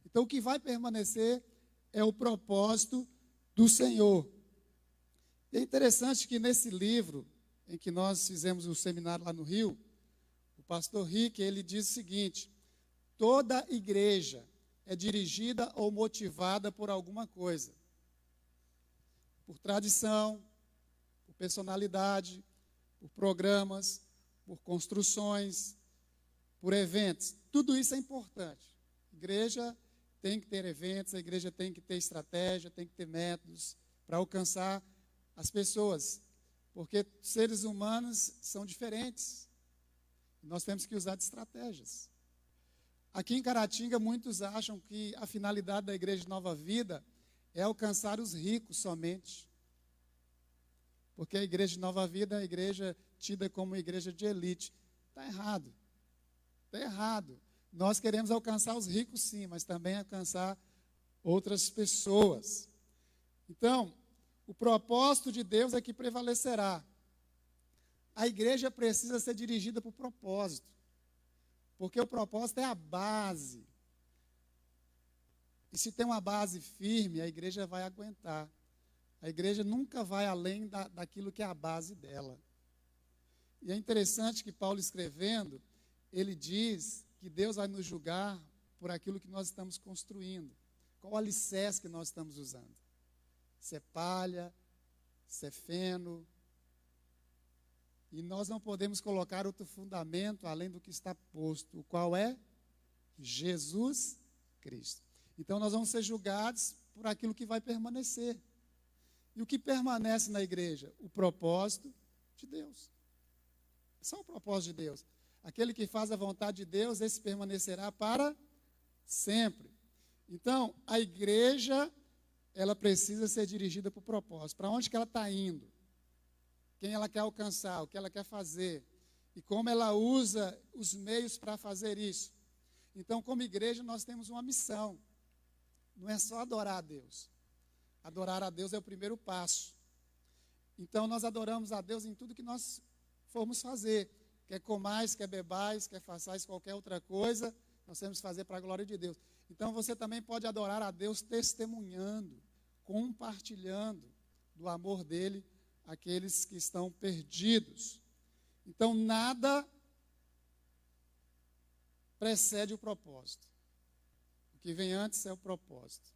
Então, o que vai permanecer é o propósito do Senhor. E é interessante que nesse livro, em que nós fizemos o seminário lá no Rio, o pastor Rick, ele diz o seguinte: toda igreja é dirigida ou motivada por alguma coisa. Por tradição, por personalidade, por programas, por construções, por eventos. Tudo isso é importante. A igreja tem que ter eventos, a igreja tem que ter estratégia, tem que ter métodos para alcançar as pessoas. Porque seres humanos são diferentes. Nós temos que usar de estratégias. Aqui em Caratinga, muitos acham que a finalidade da Igreja Nova Vida é alcançar os ricos somente. Porque a Igreja Nova Vida é a igreja tida como igreja de elite. Está errado. Está errado. Nós queremos alcançar os ricos, sim, mas também alcançar outras pessoas. Então, o propósito de Deus é que prevalecerá. A igreja precisa ser dirigida por propósito. Porque o propósito é a base. E se tem uma base firme, a igreja vai aguentar. A igreja nunca vai além daquilo que é a base dela. E é interessante que Paulo escrevendo, ele diz que Deus vai nos julgar por aquilo que nós estamos construindo. Qual o alicerce que nós estamos usando? Se é palha, se é feno. E nós não podemos colocar outro fundamento além do que está posto, o qual é Jesus Cristo. Então nós vamos ser julgados por aquilo que vai permanecer. E o que permanece na igreja? O propósito de Deus. Só o propósito de Deus. Aquele que faz a vontade de Deus, esse permanecerá para sempre. Então, a igreja, ela precisa ser dirigida por propósito. Para onde que ela está indo? Quem ela quer alcançar, o que ela quer fazer. E como ela usa os meios para fazer isso. Então, como igreja, nós temos uma missão. Não é só adorar a Deus. Adorar a Deus é o primeiro passo. Então, nós adoramos a Deus em tudo que nós formos fazer. Quer comais, quer bebais, quer façais qualquer outra coisa, nós temos que fazer para a glória de Deus. Então, você também pode adorar a Deus testemunhando, compartilhando do amor dele àqueles que estão perdidos. Então, nada precede o propósito. O que vem antes é o propósito.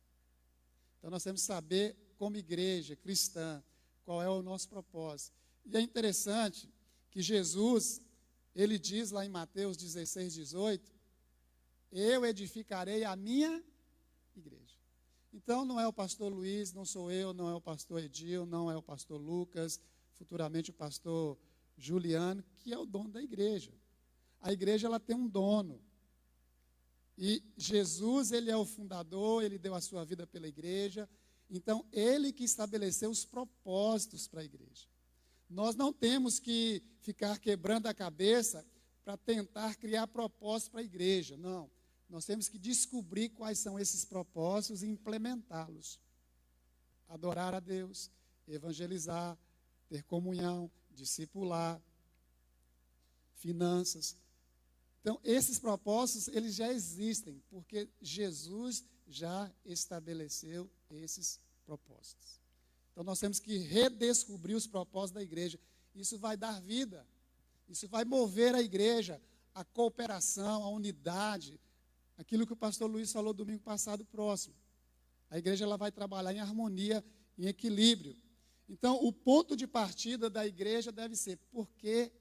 Então, nós temos que saber, como igreja cristã, qual é o nosso propósito. E é interessante que Jesus, ele diz lá em Mateus 16, 18, eu edificarei a minha igreja. Então, não é o pastor Luiz, não sou eu, não é o pastor Edil, não é o pastor Lucas, futuramente o pastor Juliano, que é o dono da igreja. A igreja, ela tem um dono. E Jesus, ele é o fundador, ele deu a sua vida pela igreja. Então, ele que estabeleceu os propósitos para a igreja. Nós não temos que ficar quebrando a cabeça para tentar criar propósitos para a igreja, não. Nós temos que descobrir quais são esses propósitos e implementá-los. Adorar a Deus, evangelizar, ter comunhão, discipular, finanças. Então, esses propósitos, eles já existem, porque Jesus já estabeleceu esses propósitos. Então, nós temos que redescobrir os propósitos da igreja. Isso vai dar vida, isso vai mover a igreja, a cooperação, a unidade, aquilo que o pastor Luiz falou domingo passado próximo. A igreja, ela vai trabalhar em harmonia, em equilíbrio. Então, o ponto de partida da igreja deve ser por que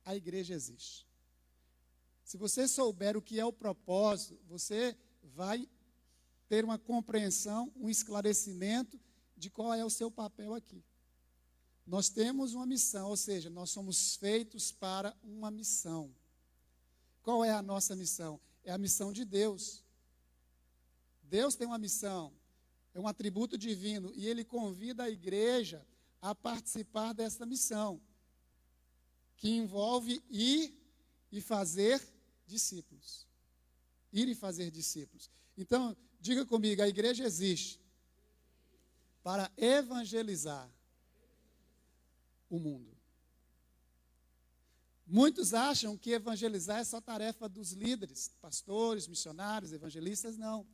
a igreja existe. Se você souber o que é o propósito, você vai ter uma compreensão, um esclarecimento de qual é o seu papel aqui. Nós temos uma missão, ou seja, nós somos feitos para uma missão. Qual é a nossa missão? É a missão de Deus. Deus tem uma missão, é um atributo divino, e Ele convida a igreja a participar dessa missão, que envolve ir e fazer discípulos. Ir e fazer discípulos. Então, diga comigo, a igreja existe para evangelizar o mundo. Muitos acham que evangelizar é só tarefa dos líderes, pastores, missionários, evangelistas. Não.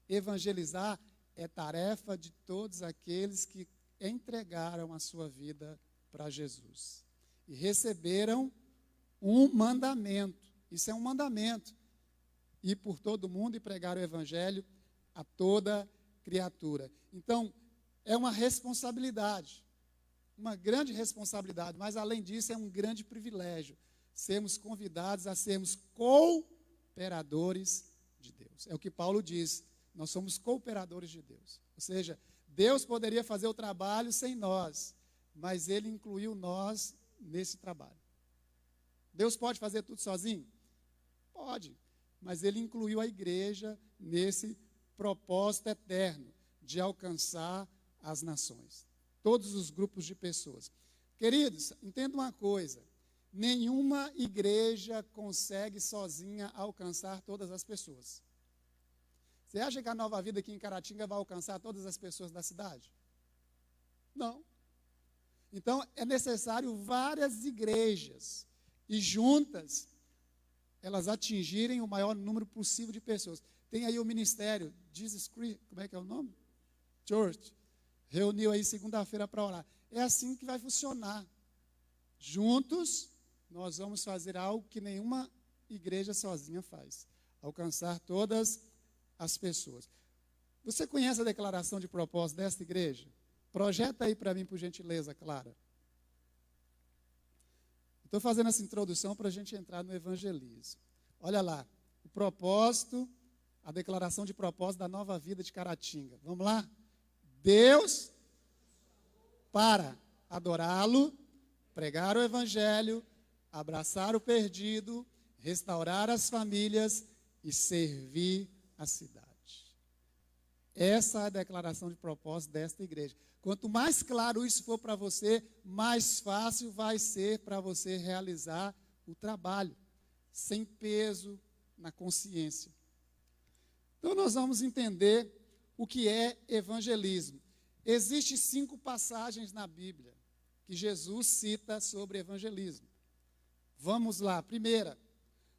Evangelizar é tarefa de todos aqueles que entregaram a sua vida para Jesus e receberam um mandamento. Isso é um mandamento. Ir por todo mundo e pregar o evangelho a toda criatura. Então, é uma responsabilidade, uma grande responsabilidade, mas além disso é um grande privilégio sermos convidados a sermos cooperadores de Deus. É o que Paulo diz, nós somos cooperadores de Deus. Ou seja, Deus poderia fazer o trabalho sem nós, mas Ele incluiu nós nesse trabalho. Deus pode fazer tudo sozinho? Pode, mas Ele incluiu a igreja nesse propósito eterno de alcançar as nações, todos os grupos de pessoas. Queridos, entenda uma coisa, nenhuma igreja consegue sozinha alcançar todas as pessoas. Você acha que a Nova Vida aqui em Caratinga vai alcançar todas as pessoas da cidade? Não. Então, é necessário várias igrejas, e juntas, elas atingirem o maior número possível de pessoas. Tem aí o ministério, Jesus Christ, como é que é o nome? Church. Reuniu aí segunda-feira para orar. É assim que vai funcionar. Juntos, nós vamos fazer algo que nenhuma igreja sozinha faz. Alcançar todas as pessoas. Você conhece a declaração de propósito desta igreja? Projeta aí para mim, por gentileza, Clara. Estou fazendo essa introdução para a gente entrar no evangelismo. Olha lá, o propósito, a declaração de propósito da Nova Vida de Caratinga. Vamos lá? Deus, para adorá-lo, pregar o evangelho, abraçar o perdido, restaurar as famílias e servir a cidade. Essa é a declaração de propósito desta igreja. Quanto mais claro isso for para você, mais fácil vai ser para você realizar o trabalho, sem peso na consciência. Então nós vamos entender o que é evangelismo. Existem 5 passagens na Bíblia que Jesus cita sobre evangelismo. Vamos lá. Primeira,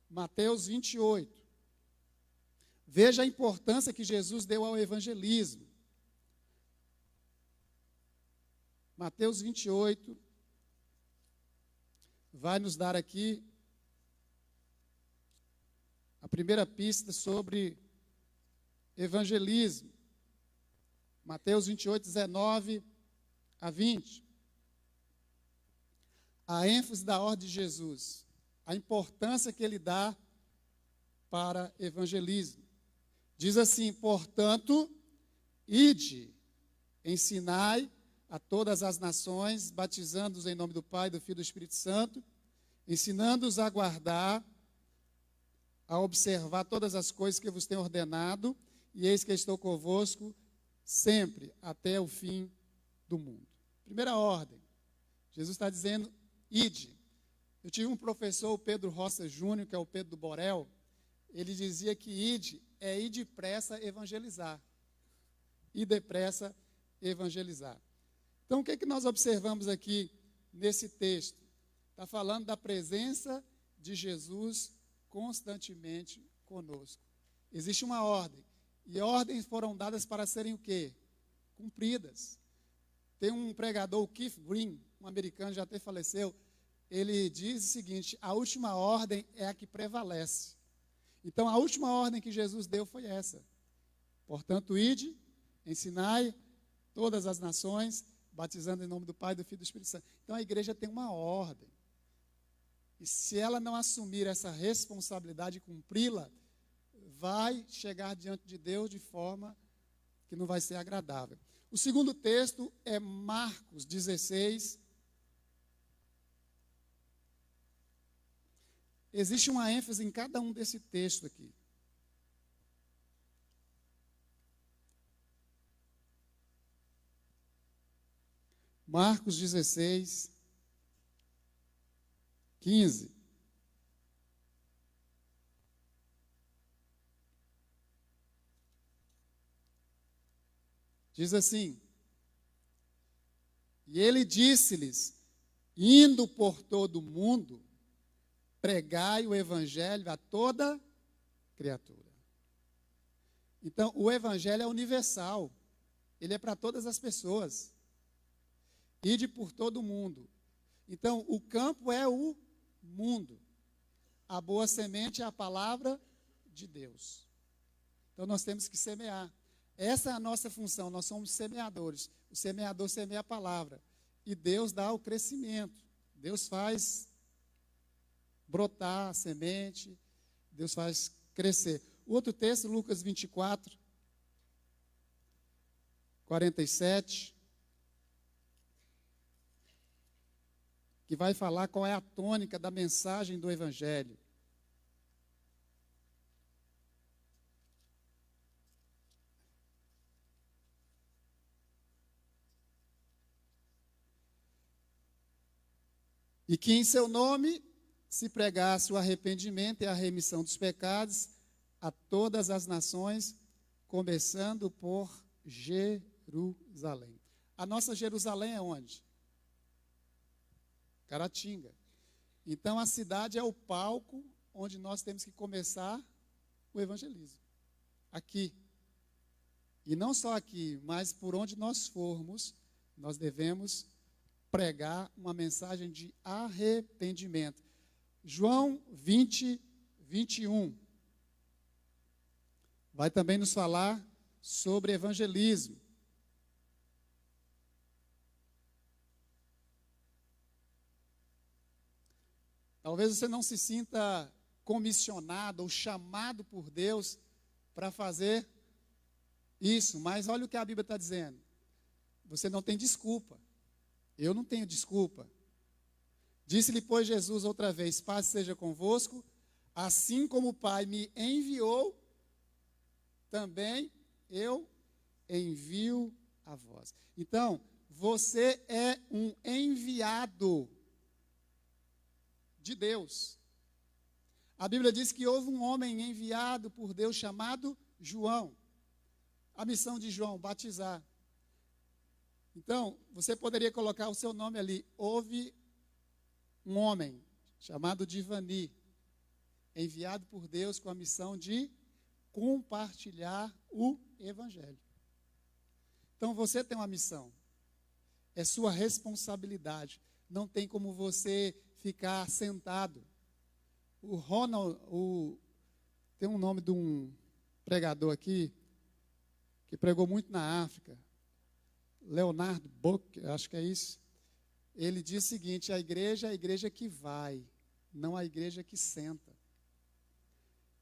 Mateus 28. Veja a importância que Jesus deu ao evangelismo. Mateus 28 vai nos dar aqui a primeira pista sobre evangelismo. Mateus 28, 19 a 20. A ênfase da ordem de Jesus, a importância que ele dá para evangelismo. Diz assim: portanto, ide, ensinai a todas as nações, batizando-os em nome do Pai, do Filho e do Espírito Santo, ensinando-os a guardar, a observar todas as coisas que vos tenho ordenado, e eis que estou convosco sempre, até o fim do mundo. Primeira ordem, Jesus está dizendo: ide. Eu tive um professor, o Pedro Roça Júnior, que é o Pedro do Borel, ele dizia que ide é ir depressa evangelizar. Ir depressa evangelizar. Então, o que é que nós observamos aqui nesse texto? Está falando da presença de Jesus constantemente conosco. Existe uma ordem. E ordens foram dadas para serem o quê? Cumpridas. Tem um pregador, o Keith Green, um americano, já até faleceu, ele diz o seguinte: a última ordem é a que prevalece. Então, a última ordem que Jesus deu foi essa. Portanto, ide, ensinai todas as nações, batizando em nome do Pai, do Filho e do Espírito Santo. Então, a igreja tem uma ordem. E se ela não assumir essa responsabilidade e cumpri-la, vai chegar diante de Deus de forma que não vai ser agradável. O segundo texto é Marcos 16. Existe uma ênfase em cada um desse texto aqui. Marcos 16, 15. Diz assim: e ele disse-lhes: indo por todo o mundo, pregai o evangelho a toda criatura. Então, o evangelho é universal. Ele é para todas as pessoas. Ide por todo o mundo. Então, o campo é o mundo. A boa semente é a palavra de Deus. Então, nós temos que semear. Essa é a nossa função. Nós somos semeadores. O semeador semeia a palavra. E Deus dá o crescimento. Deus faz brotar a semente. Deus faz crescer. O outro texto, Lucas 24, 47. Que vai falar qual é a tônica da mensagem do Evangelho. E que em seu nome se pregasse o arrependimento e a remissão dos pecados a todas as nações, começando por Jerusalém. A nossa Jerusalém é onde? Caratinga. Então a cidade é o palco onde nós temos que começar o evangelismo. Aqui. E não só aqui, mas por onde nós formos, nós devemos pregar uma mensagem de arrependimento. João 20, 21. Vai também nos falar sobre evangelismo. Talvez você não se sinta comissionado ou chamado por Deus para fazer isso, mas olha o que a Bíblia está dizendo. Você não tem desculpa. Eu não tenho desculpa. Disse-lhe, pois, Jesus outra vez: paz seja convosco, assim como o Pai me enviou, também eu envio a vós. Então, você é um enviado de Deus. A Bíblia diz que houve um homem enviado por Deus chamado João. A missão de João, batizar. Então, você poderia colocar o seu nome ali. Houve um homem chamado Divani, enviado por Deus com a missão de compartilhar o Evangelho. Então, você tem uma missão. É sua responsabilidade. Não tem como você ficar sentado. O Ronald, tem um nome de um pregador aqui, que pregou muito na África, Leonardo Bock, acho que é isso. Ele diz o seguinte: a igreja é a igreja que vai, não a igreja que senta.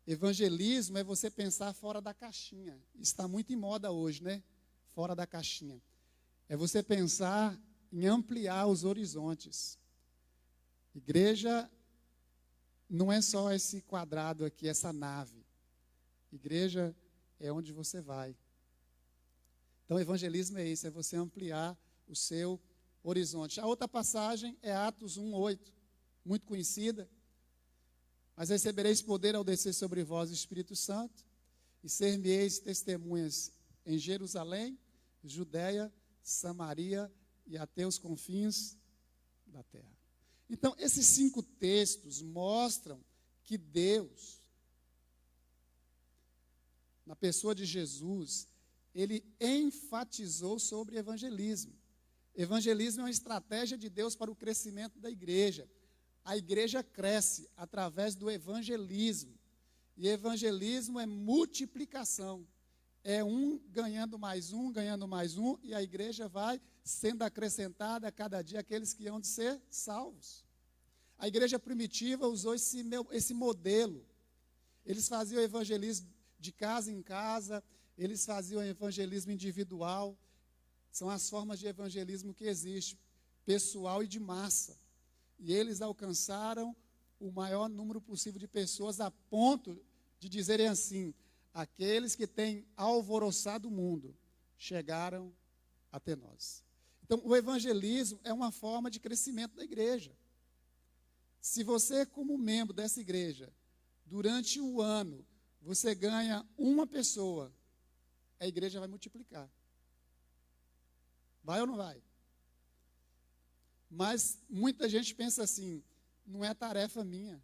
Evangelismo é você pensar fora da caixinha. Está muito em moda hoje, né? Fora da caixinha. É você pensar em ampliar os horizontes. Igreja não é só esse quadrado aqui, essa nave. Igreja é onde você vai. Então, evangelismo é isso, é você ampliar o seu horizonte. A outra passagem é Atos 1:8, muito conhecida. Mas recebereis poder ao descer sobre vós o Espírito Santo, e ser-me-eis testemunhas em Jerusalém, Judéia, Samaria e até os confins da terra. Então, esses 5 textos mostram que Deus, na pessoa de Jesus, ele enfatizou sobre evangelismo. Evangelismo é uma estratégia de Deus para o crescimento da igreja. A igreja cresce através do evangelismo. E evangelismo é multiplicação. É um ganhando mais um, e a igreja vai sendo acrescentada a cada dia aqueles que hão de ser salvos. A igreja primitiva usou esse modelo. Eles faziam evangelismo de casa em casa, eles faziam evangelismo individual. São as formas de evangelismo que existem, pessoal e de massa. E eles alcançaram o maior número possível de pessoas a ponto de dizerem assim: aqueles que têm alvoroçado o mundo chegaram até nós. Então, o evangelismo é uma forma de crescimento da igreja. Se você, como membro dessa igreja, durante um ano, você ganha uma pessoa, a igreja vai multiplicar. Vai ou não vai? Mas muita gente pensa assim: não é tarefa minha.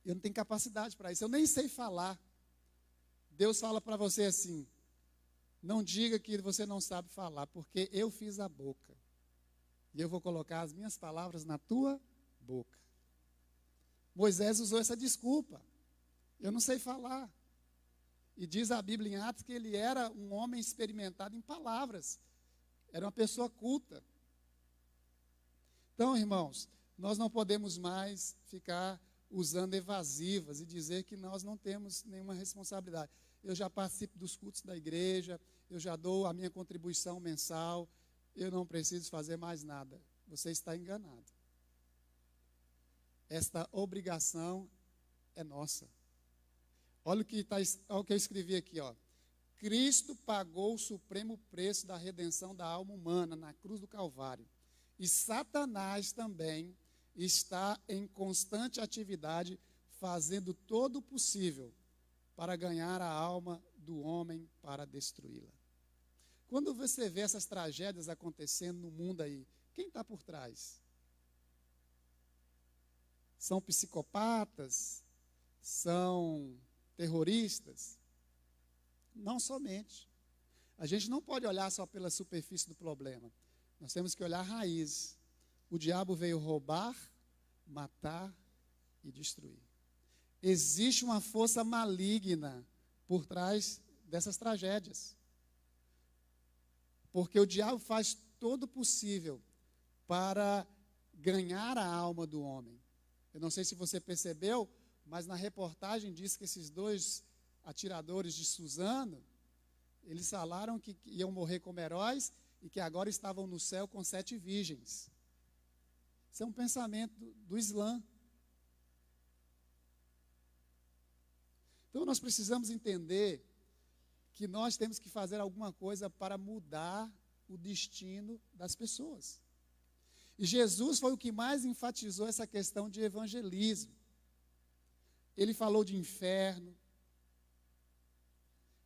Eu não tenho capacidade para isso. Eu nem sei falar. Deus fala para você assim: não diga que você não sabe falar, porque eu fiz a boca. E eu vou colocar as minhas palavras na tua boca. Moisés usou essa desculpa: eu não sei falar. E diz a Bíblia em Atos que ele era um homem experimentado em palavras. Era uma pessoa culta. Então, irmãos, nós não podemos mais ficar usando evasivas e dizer que nós não temos nenhuma responsabilidade. Eu já participo dos cultos da igreja, eu já dou a minha contribuição mensal, eu não preciso fazer mais nada. Você está enganado. Esta obrigação é nossa. Olha o que eu escrevi aqui, ó. Cristo pagou o supremo preço da redenção da alma humana na cruz do Calvário. E Satanás também está em constante atividade, fazendo todo o possível para ganhar a alma do homem, para destruí-la. Quando você vê essas tragédias acontecendo no mundo aí, quem está por trás? São psicopatas? São terroristas? Não somente. A gente não pode olhar só pela superfície do problema. Nós temos que olhar a raiz. O diabo veio roubar, matar e destruir. Existe uma força maligna por trás dessas tragédias. Porque o diabo faz todo o possível para ganhar a alma do homem. Eu não sei se você percebeu, mas na reportagem diz que esses 2 atiradores de Suzano, eles falaram que iam morrer como heróis e que agora estavam no céu com 7 virgens. Isso é um pensamento do Islã. Então nós precisamos entender que nós temos que fazer alguma coisa para mudar o destino das pessoas. E Jesus foi o que mais enfatizou essa questão de evangelismo. Ele falou de inferno.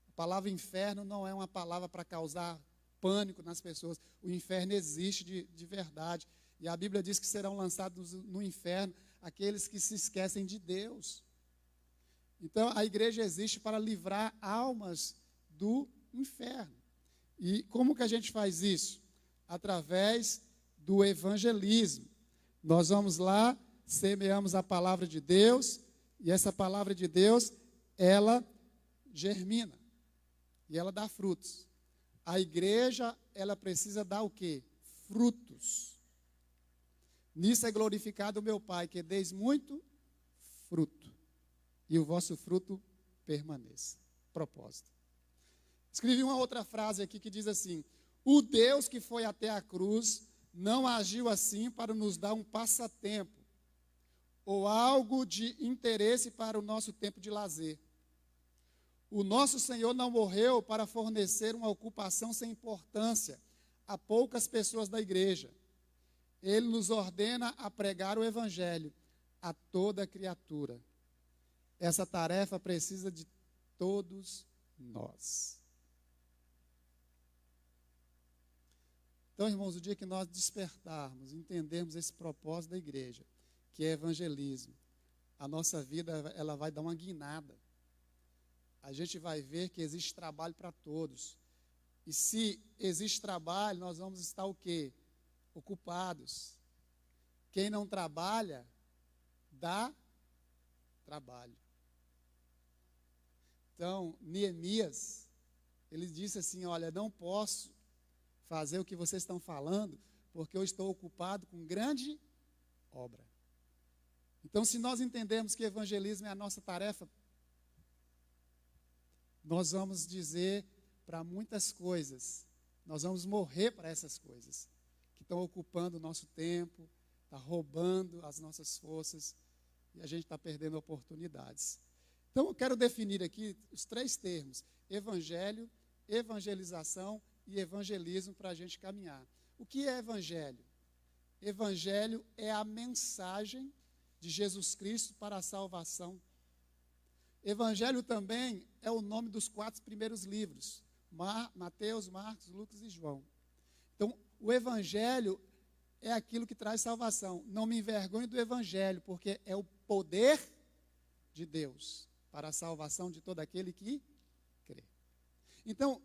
A palavra inferno não é uma palavra para causar pânico nas pessoas. O inferno existe de verdade. E a Bíblia diz que serão lançados no inferno aqueles que se esquecem de Deus. Então, a igreja existe para livrar almas do inferno. E como que a gente faz isso? Através do evangelismo. Nós vamos lá, semeamos a palavra de Deus, e essa palavra de Deus, ela germina. E ela dá frutos. A igreja, ela precisa dar o quê? Frutos. Nisso é glorificado o meu Pai, que deis muito fruto. e o vosso fruto permaneça. Propósito. Escrevi uma outra frase aqui que diz assim: o Deus que foi até a cruz não agiu assim para nos dar um passatempo ou algo de interesse para o nosso tempo de lazer. O nosso Senhor não morreu para fornecer uma ocupação sem importância a poucas pessoas da igreja. Ele nos ordena a pregar o evangelho a toda criatura. Essa tarefa precisa de todos nós. Então, irmãos, o dia que nós despertarmos, entendermos esse propósito da igreja, que é evangelismo, a nossa vida ela vai dar uma guinada. A gente vai ver que existe trabalho para todos. E se existe trabalho, nós vamos estar o quê? Ocupados. Quem não trabalha, dá trabalho. Então, Neemias, ele disse assim: olha, não posso fazer o que vocês estão falando, porque eu estou ocupado com grande obra. Então, se nós entendermos que evangelismo é a nossa tarefa, nós vamos dizer para muitas coisas, nós vamos morrer para essas coisas, que estão ocupando o nosso tempo, está roubando as nossas forças, e a gente está perdendo oportunidades. Então, eu quero definir aqui os 3 termos: evangelho, evangelização e evangelismo, para a gente caminhar. O que é evangelho? Evangelho é a mensagem de Jesus Cristo para a salvação. Evangelho também é o nome dos 4 primeiros livros: Mateus, Marcos, Lucas e João. Então, o evangelho é aquilo que traz salvação. Não me envergonhe do evangelho, porque é o poder de Deus para a salvação de todo aquele que crê. Então,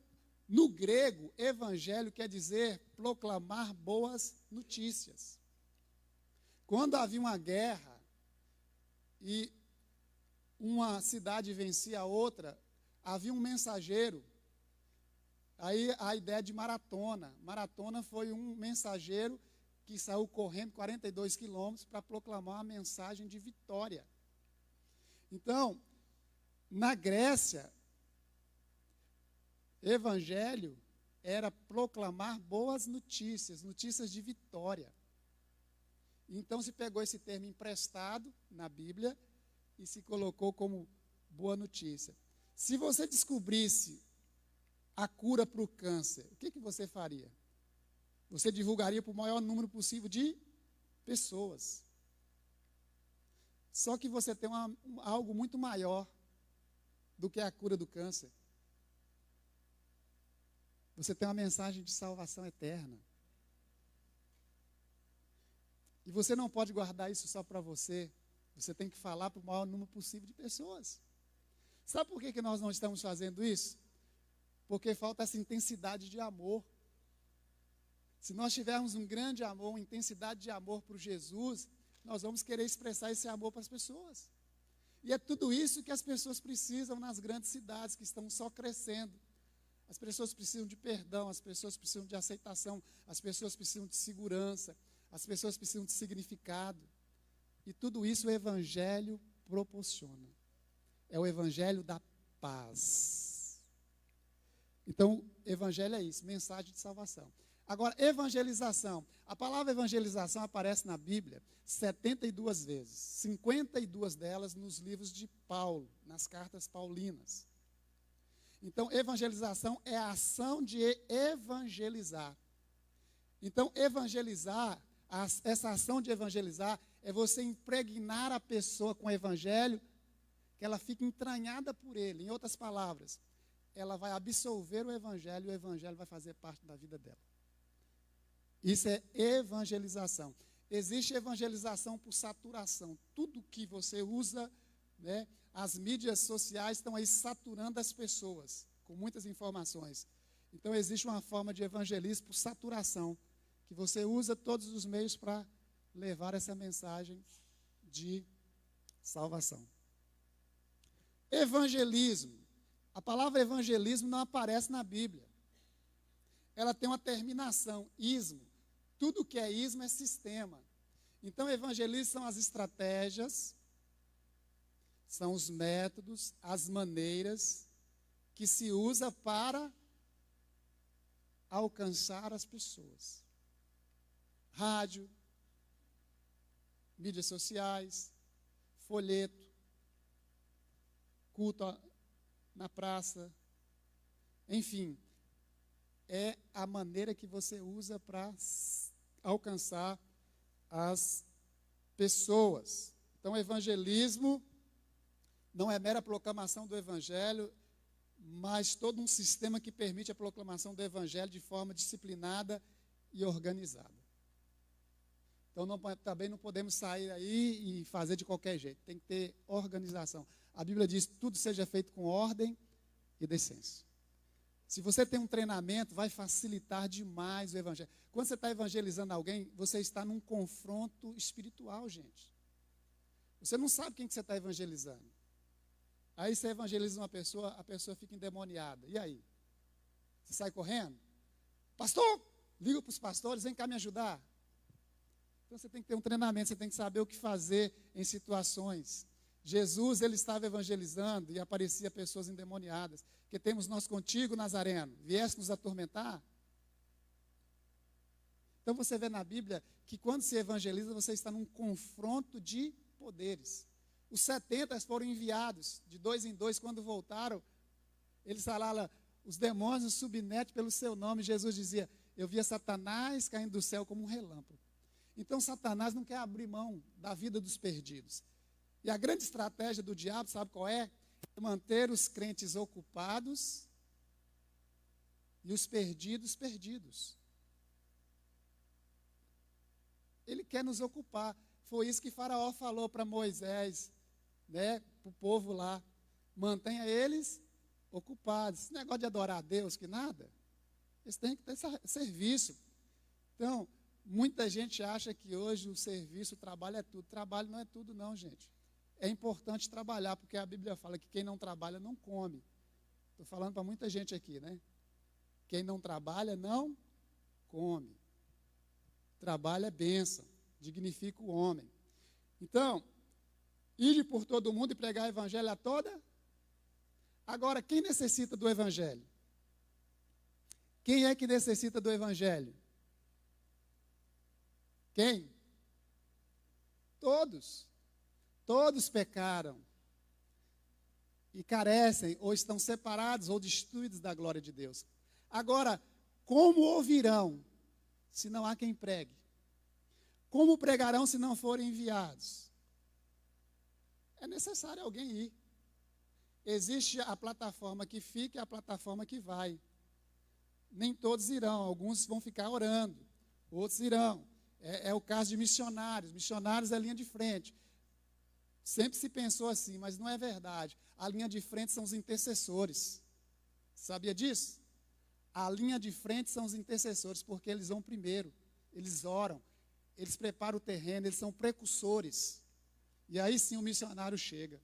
no grego, evangelho quer dizer proclamar boas notícias. Quando havia uma guerra e uma cidade vencia a outra, havia um mensageiro. Aí a ideia de maratona. Maratona foi um mensageiro que saiu correndo 42 quilômetros para proclamar uma mensagem de vitória. Então, na Grécia, evangelho era proclamar boas notícias, notícias de vitória. Então se pegou esse termo emprestado na Bíblia e se colocou como boa notícia. Se você descobrisse a cura para o câncer, o que você faria? Você divulgaria para o maior número possível de pessoas. Só que você tem algo muito maior do que a cura do câncer. Você tem uma mensagem de salvação eterna. E você não pode guardar isso só para você. Você tem que falar para o maior número possível de pessoas. Sabe por que nós não estamos fazendo isso? Porque falta essa intensidade de amor. Se nós tivermos um grande amor, uma intensidade de amor por Jesus, nós vamos querer expressar esse amor para as pessoas. E é tudo isso que as pessoas precisam nas grandes cidades, que estão só crescendo. As pessoas precisam de perdão, as pessoas precisam de aceitação, as pessoas precisam de segurança, as pessoas precisam de significado. E tudo isso o evangelho proporciona. É o evangelho da paz. Então, evangelho é isso, mensagem de salvação. Agora, evangelização. A palavra evangelização aparece na Bíblia 72 vezes. 52 delas nos livros de Paulo, nas cartas paulinas. Então, evangelização é a ação de evangelizar. Então, evangelizar, essa ação de evangelizar, é você impregnar a pessoa com o evangelho, que ela fique entranhada por ele. Em outras palavras, ela vai absolver o evangelho e o evangelho vai fazer parte da vida dela. Isso é evangelização. Existe evangelização por saturação. Tudo que você usa, né, as mídias sociais estão aí saturando as pessoas com muitas informações. Então, existe uma forma de evangelismo por saturação, que você usa todos os meios para levar essa mensagem de salvação. Evangelismo. A palavra evangelismo não aparece na Bíblia. Ela tem uma terminação, ismo. Tudo que é ismo é sistema. Então, evangelismo são as estratégias, são os métodos, as maneiras que se usa para alcançar as pessoas. Rádio, mídias sociais, folheto, culto na praça, enfim, é a maneira que você usa para alcançar as pessoas. Então, o evangelismo não é mera proclamação do evangelho, mas todo um sistema que permite a proclamação do evangelho de forma disciplinada e organizada. Então, também não podemos sair aí e fazer de qualquer jeito. Tem que ter organização. A Bíblia diz que tudo seja feito com ordem e decência. Se você tem um treinamento, vai facilitar demais o evangelho. Quando você está evangelizando alguém, você está num confronto espiritual, gente. Você não sabe quem que você está evangelizando. Aí você evangeliza uma pessoa, a pessoa fica endemoniada. E aí? Você sai correndo? Pastor, liga para os pastores, vem cá me ajudar. Então você tem que ter um treinamento, você tem que saber o que fazer em situações. Jesus, ele estava evangelizando e aparecia pessoas endemoniadas. Que temos nós contigo, Nazareno, vieste nos atormentar? Então você vê na Bíblia que quando se evangeliza, você está num confronto de poderes. Os 70 foram enviados, de 2 em 2, quando voltaram, eles falaram, os demônios nos submetem pelo seu nome. Jesus dizia, eu via Satanás caindo do céu como um relâmpago. Então Satanás não quer abrir mão da vida dos perdidos. E a grande estratégia do diabo, sabe qual é? É manter os crentes ocupados e os perdidos, perdidos. Ele quer nos ocupar. Foi isso que Faraó falou para Moisés, né, para o povo lá. Mantenha eles ocupados. Esse negócio de adorar a Deus, que nada. Eles têm que ter serviço. Então, muita gente acha que hoje o serviço, o trabalho é tudo. Trabalho não é tudo não, gente. É importante trabalhar, porque a Bíblia fala que quem não trabalha não come. Estou falando para muita gente aqui, né? Quem não trabalha não come. Trabalho é bênção, dignifica o homem. Então, ide por todo mundo e pregar o evangelho a toda. Agora, quem necessita do evangelho? Quem é que necessita do evangelho? Quem? Todos. Todos pecaram e carecem, ou estão separados, ou destituídos da glória de Deus. Agora, como ouvirão, se não há quem pregue? Como pregarão, se não forem enviados? É necessário alguém ir. Existe a plataforma que fica e a plataforma que vai. Nem todos irão, alguns vão ficar orando, outros irão. É o caso de missionários. Missionários é a linha de frente. Sempre se pensou assim, mas não é verdade. A linha de frente são os intercessores. Sabia disso? A linha de frente são os intercessores, porque eles vão primeiro. Eles oram, eles preparam o terreno, eles são precursores. E aí sim o missionário chega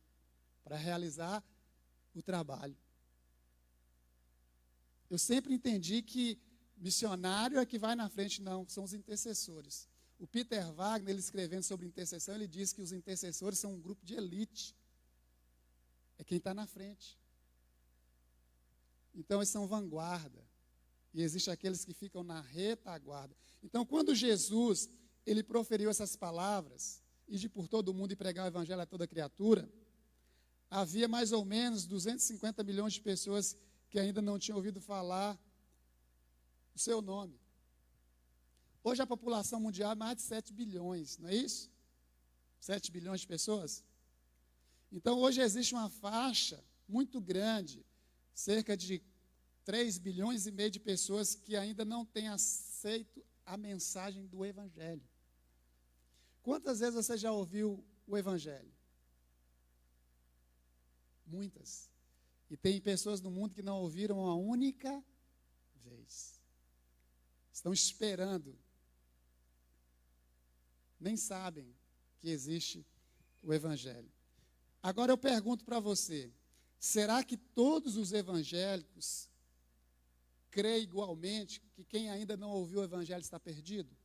para realizar o trabalho. Eu sempre entendi que missionário é que vai na frente, não, são os intercessores. O Peter Wagner, ele escrevendo sobre intercessão, ele diz que os intercessores são um grupo de elite. É quem está na frente. Então, eles são vanguarda. E existem aqueles que ficam na retaguarda. Então, quando Jesus, ele proferiu essas palavras, ide por todo mundo e pregar o evangelho a toda criatura, havia mais ou menos 250 milhões de pessoas que ainda não tinham ouvido falar o seu nome. Hoje a população mundial é mais de 7 bilhões, não é isso? 7 bilhões de pessoas? Então hoje existe uma faixa muito grande, cerca de 3 bilhões e meio de pessoas que ainda não têm aceito a mensagem do Evangelho. Quantas vezes você já ouviu o Evangelho? Muitas. E tem pessoas no mundo que não ouviram uma única vez. Estão esperando. Nem sabem que existe o Evangelho. Agora eu pergunto para você, será que todos os evangélicos creem igualmente que quem ainda não ouviu o Evangelho está perdido?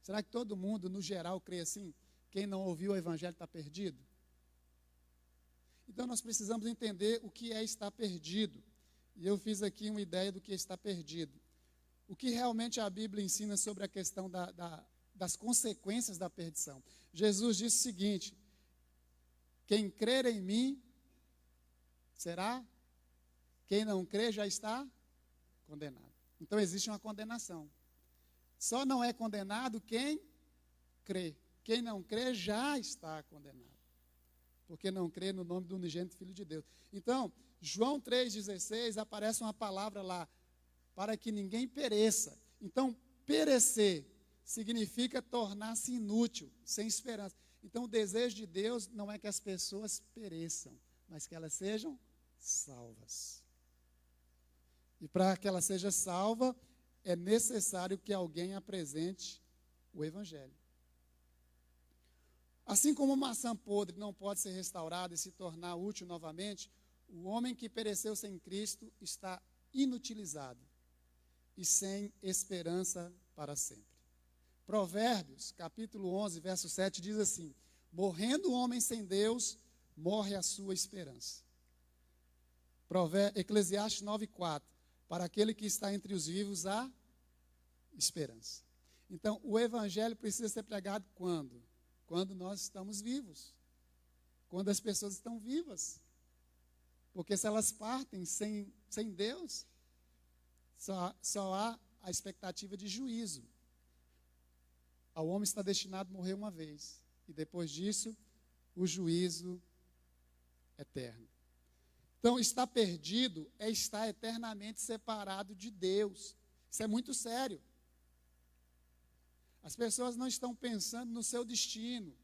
Será que todo mundo, no geral, crê assim? Quem não ouviu o Evangelho está perdido? Então nós precisamos entender o que é estar perdido. E eu fiz aqui uma ideia do que é estar perdido. O que realmente a Bíblia ensina sobre a questão das consequências da perdição. Jesus disse o seguinte: quem crer em mim será, quem não crer já está condenado. Então existe uma condenação. Só não é condenado quem crê. Quem não crê já está condenado, porque não crê no nome do unigênito Filho de Deus. Então, João 3,16, aparece uma palavra lá, para que ninguém pereça. Então, perecer significa tornar-se inútil, sem esperança. Então, o desejo de Deus não é que as pessoas pereçam, mas que elas sejam salvas. E para que ela seja salva, é necessário que alguém apresente o Evangelho. Assim como uma maçã podre não pode ser restaurada e se tornar útil novamente, o homem que pereceu sem Cristo está inutilizado e sem esperança para sempre. Provérbios, capítulo 11, verso 7, diz assim: morrendo o homem sem Deus, morre a sua esperança. Eclesiastes 9,4, para aquele que está entre os vivos, há esperança. Então, o Evangelho precisa ser pregado quando? Quando nós estamos vivos. Quando as pessoas estão vivas. Porque se elas partem sem Deus, só há a expectativa de juízo. O homem está destinado a morrer uma vez. E depois disso, o juízo eterno. Então, estar perdido é estar eternamente separado de Deus. Isso é muito sério. As pessoas não estão pensando no seu destino.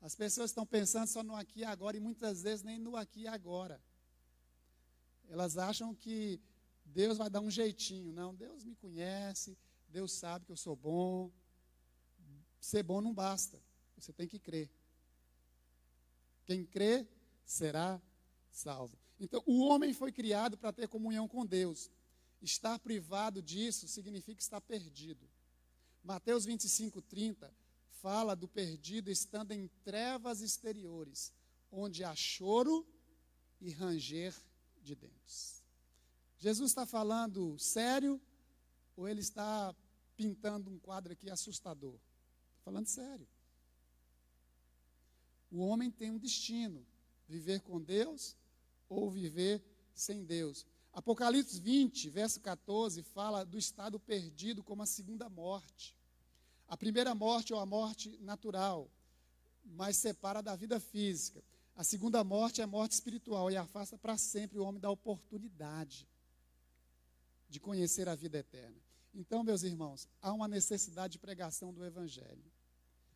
As pessoas estão pensando só no aqui e agora, e muitas vezes nem no aqui e agora. Elas acham que Deus vai dar um jeitinho. Não, Deus me conhece, Deus sabe que eu sou bom. Ser bom não basta, você tem que crer. Quem crê será salvo. Então, o homem foi criado para ter comunhão com Deus. Estar privado disso significa estar perdido. Mateus 25:30 fala do perdido estando em trevas exteriores, onde há choro e ranger de dentes. Jesus está falando sério ou ele está pintando um quadro aqui assustador? Está falando sério. O homem tem um destino: viver com Deus ou viver sem Deus. Apocalipse 20, verso 14, fala do estado perdido como a segunda morte. A primeira morte é a morte natural, mas separa da vida física. A segunda morte é a morte espiritual e afasta para sempre o homem da oportunidade de conhecer a vida eterna. Então, meus irmãos, há uma necessidade de pregação do Evangelho.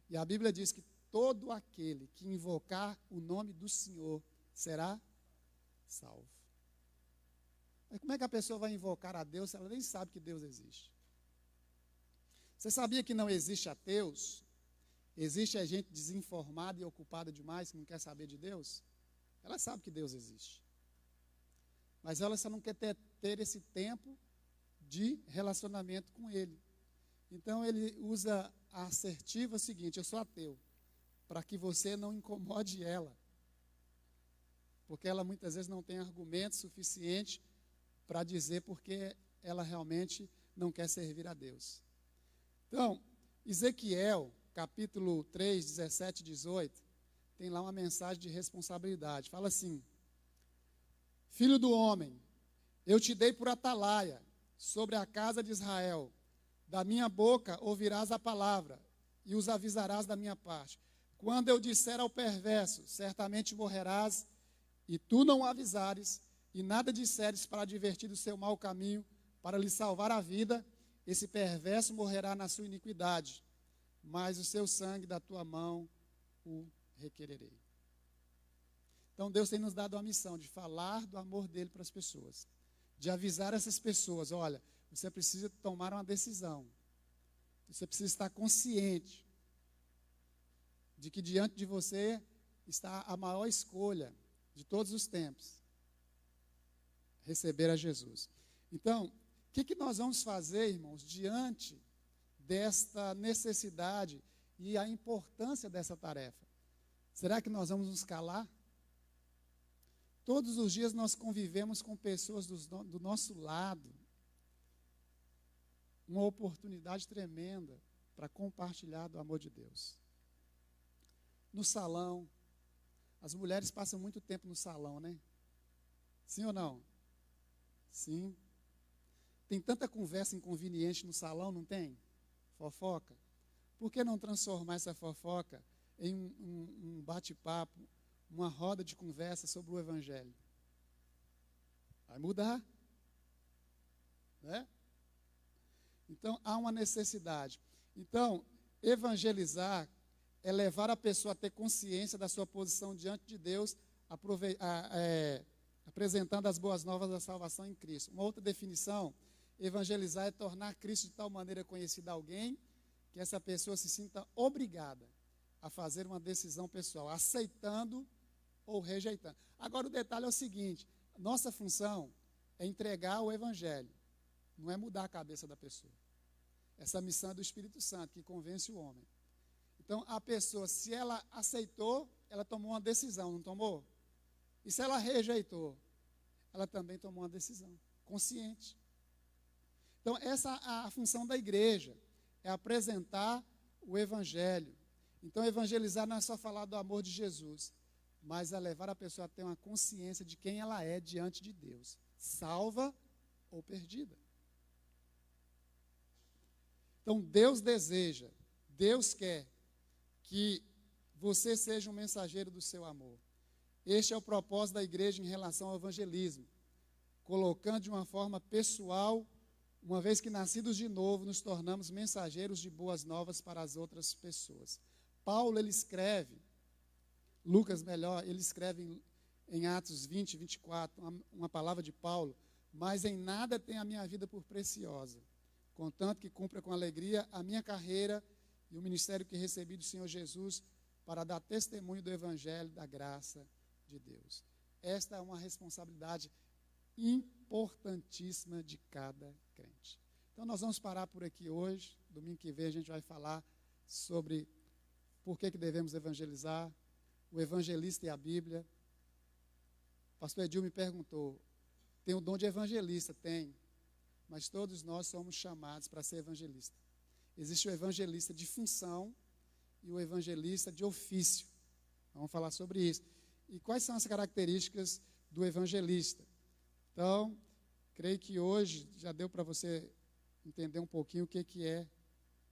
E a Bíblia diz que todo aquele que invocar o nome do Senhor será salvo. Mas como é que a pessoa vai invocar a Deus se ela nem sabe que Deus existe? Você sabia que não existe ateus? Existe a gente desinformada e ocupada demais que não quer saber de Deus? Ela sabe que Deus existe. Mas ela só não quer ter esse tempo de relacionamento com Ele. Então ele usa a assertiva seguinte: eu sou ateu, para que você não incomode ela. Porque ela muitas vezes não tem argumento suficiente para dizer porque ela realmente não quer servir a Deus. Então, Ezequiel, capítulo 3, 17 e 18, tem lá uma mensagem de responsabilidade. Fala assim: filho do homem, eu te dei por atalaia sobre a casa de Israel. Da minha boca ouvirás a palavra e os avisarás da minha parte. Quando eu disser ao perverso, certamente morrerás, e tu não o avisares, e nada disseres para advertir do seu mau caminho, para lhe salvar a vida, esse perverso morrerá na sua iniquidade, mas o seu sangue da tua mão o requererei. Então Deus tem nos dado a missão de falar do amor dele para as pessoas, de avisar essas pessoas: olha, você precisa tomar uma decisão, você precisa estar consciente de que diante de você está a maior escolha de todos os tempos: receber a Jesus. Então, o que nós vamos fazer, irmãos, diante desta necessidade e a importância dessa tarefa? Será que nós vamos nos calar? Todos os dias nós convivemos com pessoas do nosso lado. Uma oportunidade tremenda para compartilhar do amor de Deus. No salão, as mulheres passam muito tempo no salão, né? Sim ou não? Sim. Tem tanta conversa inconveniente no salão, não tem? Fofoca. Por que não transformar essa fofoca em um bate-papo, uma roda de conversa sobre o Evangelho? Vai mudar. Né? Então, há uma necessidade. Então, evangelizar é levar a pessoa a ter consciência da sua posição diante de Deus, apresentando as boas novas da salvação em Cristo. Uma outra definição, evangelizar é tornar Cristo de tal maneira conhecido a alguém que essa pessoa se sinta obrigada a fazer uma decisão pessoal, aceitando ou rejeitando. Agora, o detalhe é o seguinte, nossa função é entregar o Evangelho, não é mudar a cabeça da pessoa. Essa missão é do Espírito Santo, que convence o homem. Então, a pessoa, se ela aceitou, ela tomou uma decisão, não tomou? E se ela rejeitou, ela também tomou uma decisão, consciente. Então, essa é a função da igreja, é apresentar o Evangelho. Então, evangelizar não é só falar do amor de Jesus, mas é levar a pessoa a ter uma consciência de quem ela é diante de Deus, salva ou perdida. Então, Deus deseja, Deus quer que você seja um mensageiro do seu amor. Este é o propósito da igreja em relação ao evangelismo, colocando de uma forma pessoal, uma vez que nascidos de novo, nos tornamos mensageiros de boas novas para as outras pessoas. Paulo, ele escreve, Lucas melhor, ele escreve em Atos 20, 24, uma palavra de Paulo, mas em nada tem a minha vida por preciosa, contanto que cumpra com alegria a minha carreira e o ministério que recebi do Senhor Jesus para dar testemunho do Evangelho, da graça de Deus. Esta é uma responsabilidade importantíssima de cada crente. Então nós vamos parar por aqui hoje, domingo que vem a gente vai falar sobre por que devemos evangelizar, o evangelista e a Bíblia. O pastor Edil me perguntou, tem o dom de evangelista? Tem, mas todos nós somos chamados para ser evangelista. Existe o evangelista de função e o evangelista de ofício. Vamos falar sobre isso. E quais são as características do evangelista? Então, creio que hoje já deu para você entender um pouquinho o que é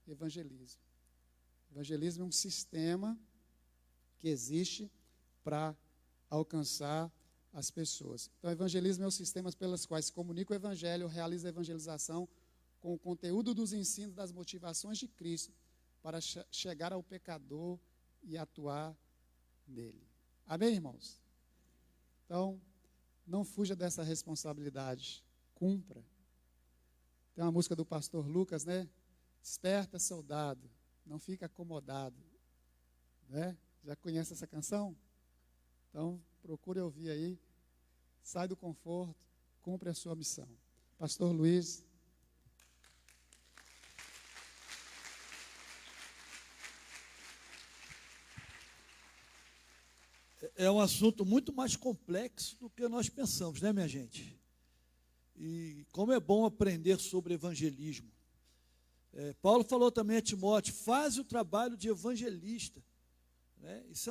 evangelismo. Evangelismo é um sistema que existe para alcançar as pessoas. Então, evangelismo é os sistemas pelos quais se comunica o evangelho, realiza a evangelização com o conteúdo dos ensinos, das motivações de Cristo para chegar ao pecador e atuar nele. Amém, irmãos? Então, não fuja dessa responsabilidade, cumpra. Tem uma música do pastor Lucas, né? Desperta, soldado, não fica acomodado. Né? Já conhece essa canção? Então, procure ouvir aí. Sai do conforto, cumpre a sua missão. Pastor Luiz. É um assunto muito mais complexo do que nós pensamos, né, minha gente? E como é bom aprender sobre evangelismo. Paulo falou também a Timóteo, faz o trabalho de evangelista. Né? Isso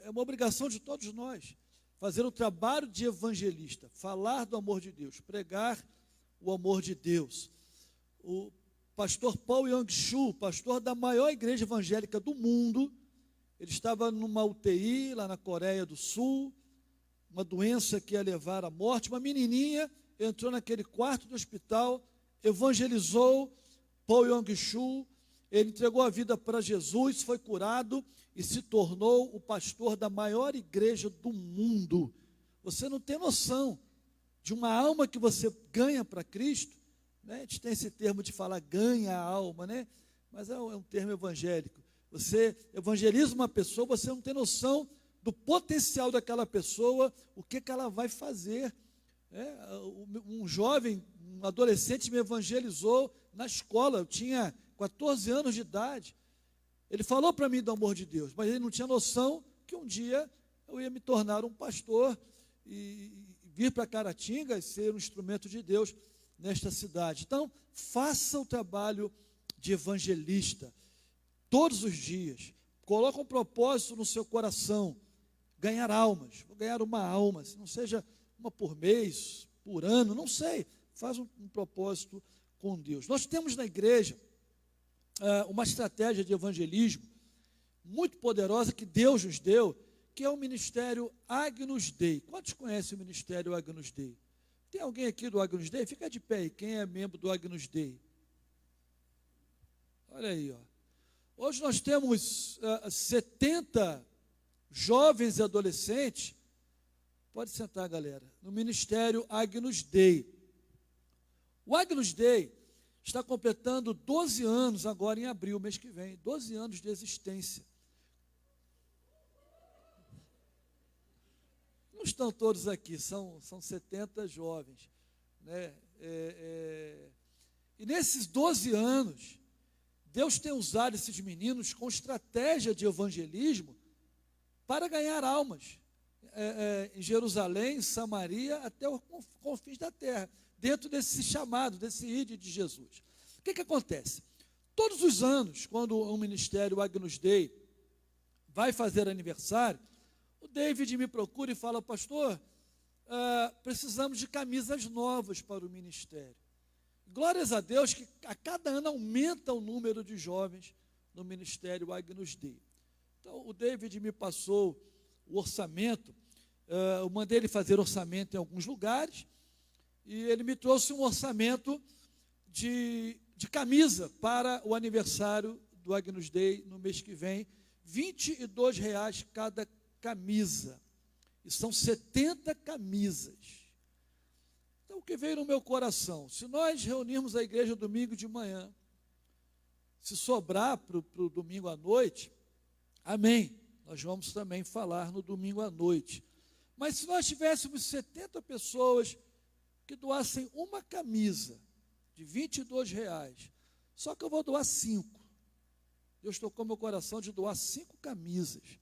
é uma obrigação de todos nós, fazer o trabalho de evangelista, falar do amor de Deus, pregar o amor de Deus. O pastor Paul Yong-Soo, pastor da maior igreja evangélica do mundo, ele estava numa UTI lá na Coreia do Sul, uma doença que ia levar à morte. Uma menininha entrou naquele quarto do hospital, evangelizou Paul Yong-Soo, ele entregou a vida para Jesus, foi curado e se tornou o pastor da maior igreja do mundo. Você não tem noção de uma alma que você ganha para Cristo, né? A gente tem esse termo de falar ganha a alma, né? Mas é um termo evangélico. Você evangeliza uma pessoa, você não tem noção do potencial daquela pessoa, o que ela vai fazer. Um jovem, um adolescente me evangelizou na escola, eu tinha 14 anos de idade. Ele falou para mim do amor de Deus, mas ele não tinha noção que um dia eu ia me tornar um pastor. e vir para Caratinga e ser um instrumento de Deus nesta cidade. Então, faça o trabalho de evangelista todos os dias. Coloque um propósito no seu coração, ganhar almas. Vou ganhar uma alma, se não seja uma por mês, por ano, não sei. Faz um propósito com Deus. Nós temos na igreja uma estratégia de evangelismo muito poderosa que Deus nos deu, que é o ministério Agnus Dei. Quantos conhecem o ministério Agnus Dei? Tem alguém aqui do Agnus Dei? Fica de pé aí, quem é membro do Agnus Dei? Olha aí, ó. Hoje nós temos 70 jovens e adolescentes, pode sentar, galera, no ministério Agnus Dei. O Agnus Dei está completando 12 anos agora em abril, mês que vem, 12 anos de existência. Não estão todos aqui, são 70 jovens, né? E nesses 12 anos, Deus tem usado esses meninos com estratégia de evangelismo para ganhar almas em Jerusalém, em Samaria, até os confins da terra, dentro desse chamado, desse ídolo de Jesus. O que acontece? Todos os anos, quando o ministério Agnus Dei vai fazer aniversário, o David me procura e fala: pastor, precisamos de camisas novas para o ministério. Glórias a Deus que a cada ano aumenta o número de jovens no ministério Agnus Dei. Então, o David me passou o orçamento, eu mandei ele fazer orçamento em alguns lugares, e ele me trouxe um orçamento de camisa para o aniversário do Agnus Dei no mês que vem, R$22 cada camisa, e são 70 camisas. Então, o que veio no meu coração, se nós reunirmos a igreja domingo de manhã, se sobrar para o domingo à noite, amém, nós vamos também falar no domingo à noite. Mas se nós tivéssemos 70 pessoas que doassem uma camisa de R$22, só que eu vou doar 5. Deus tocou meu coração de doar 5 camisas.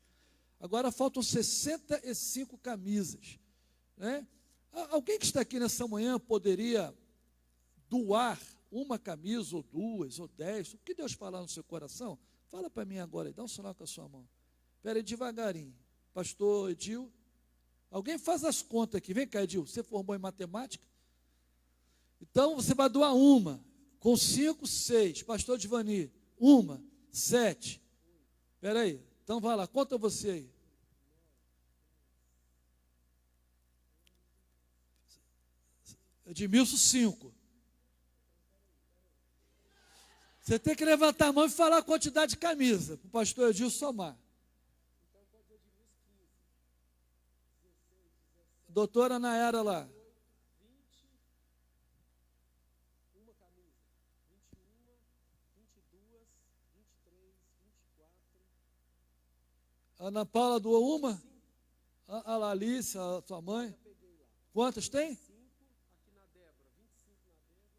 Agora faltam 65 camisas, né? Alguém que está aqui nessa manhã poderia doar uma camisa, ou 2, ou 10? O que Deus falar no seu coração? Fala para mim agora, dá um sinal com a sua mão. Espera aí, devagarinho. Pastor Edil, alguém faz as contas aqui. Vem cá, Edil, você formou em matemática? Então, você vai doar uma, com 5, 6. Pastor Divani, 1, 7. Espera aí, então vai lá, conta você aí. Edmilson, 5. Você tem que levantar a mão e falar a quantidade de camisa, para o pastor Edilson somar. Doutora Nayara lá. Ana Paula doou uma? A Lalice, a tua mãe? Quantas tem? 5 aqui na Débora, 25 na Débora,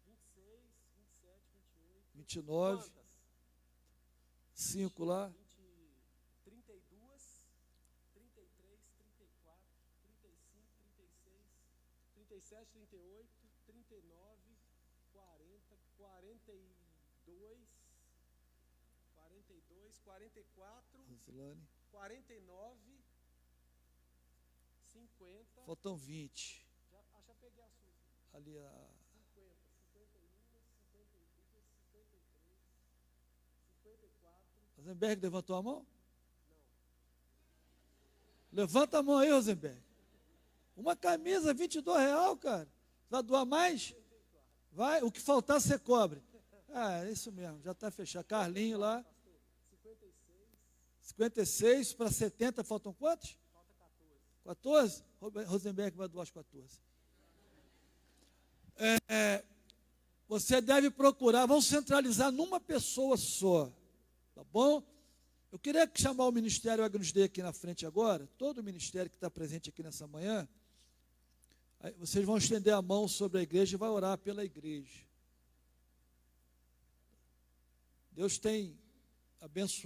26, 27, 28. 29. Quantas? 5 lá. 32, 33, 34, 35, 36, 37, 38, 39, 40, 42, 44, Rosilane. 49, 50. Faltam 20. Já peguei a sua. Ali a 50, 51, 52, 53, 54. Rosenberg levantou a mão? Não. Levanta a mão aí, Rosenberg. Uma camisa, R$22, cara. Vai doar mais? Vai, o que faltar você cobre. É isso mesmo, já está fechado. Carlinho lá. 56 para 70, faltam quantos? Falta 14? 14. Rosenberg vai doar as 14. Você deve procurar, vamos centralizar numa pessoa só, tá bom? Eu queria chamar o Ministério Agnus Dei aqui na frente agora, todo o ministério que está presente aqui nessa manhã. Aí vocês vão estender a mão sobre a igreja e vai orar pela igreja. Deus tem abençoado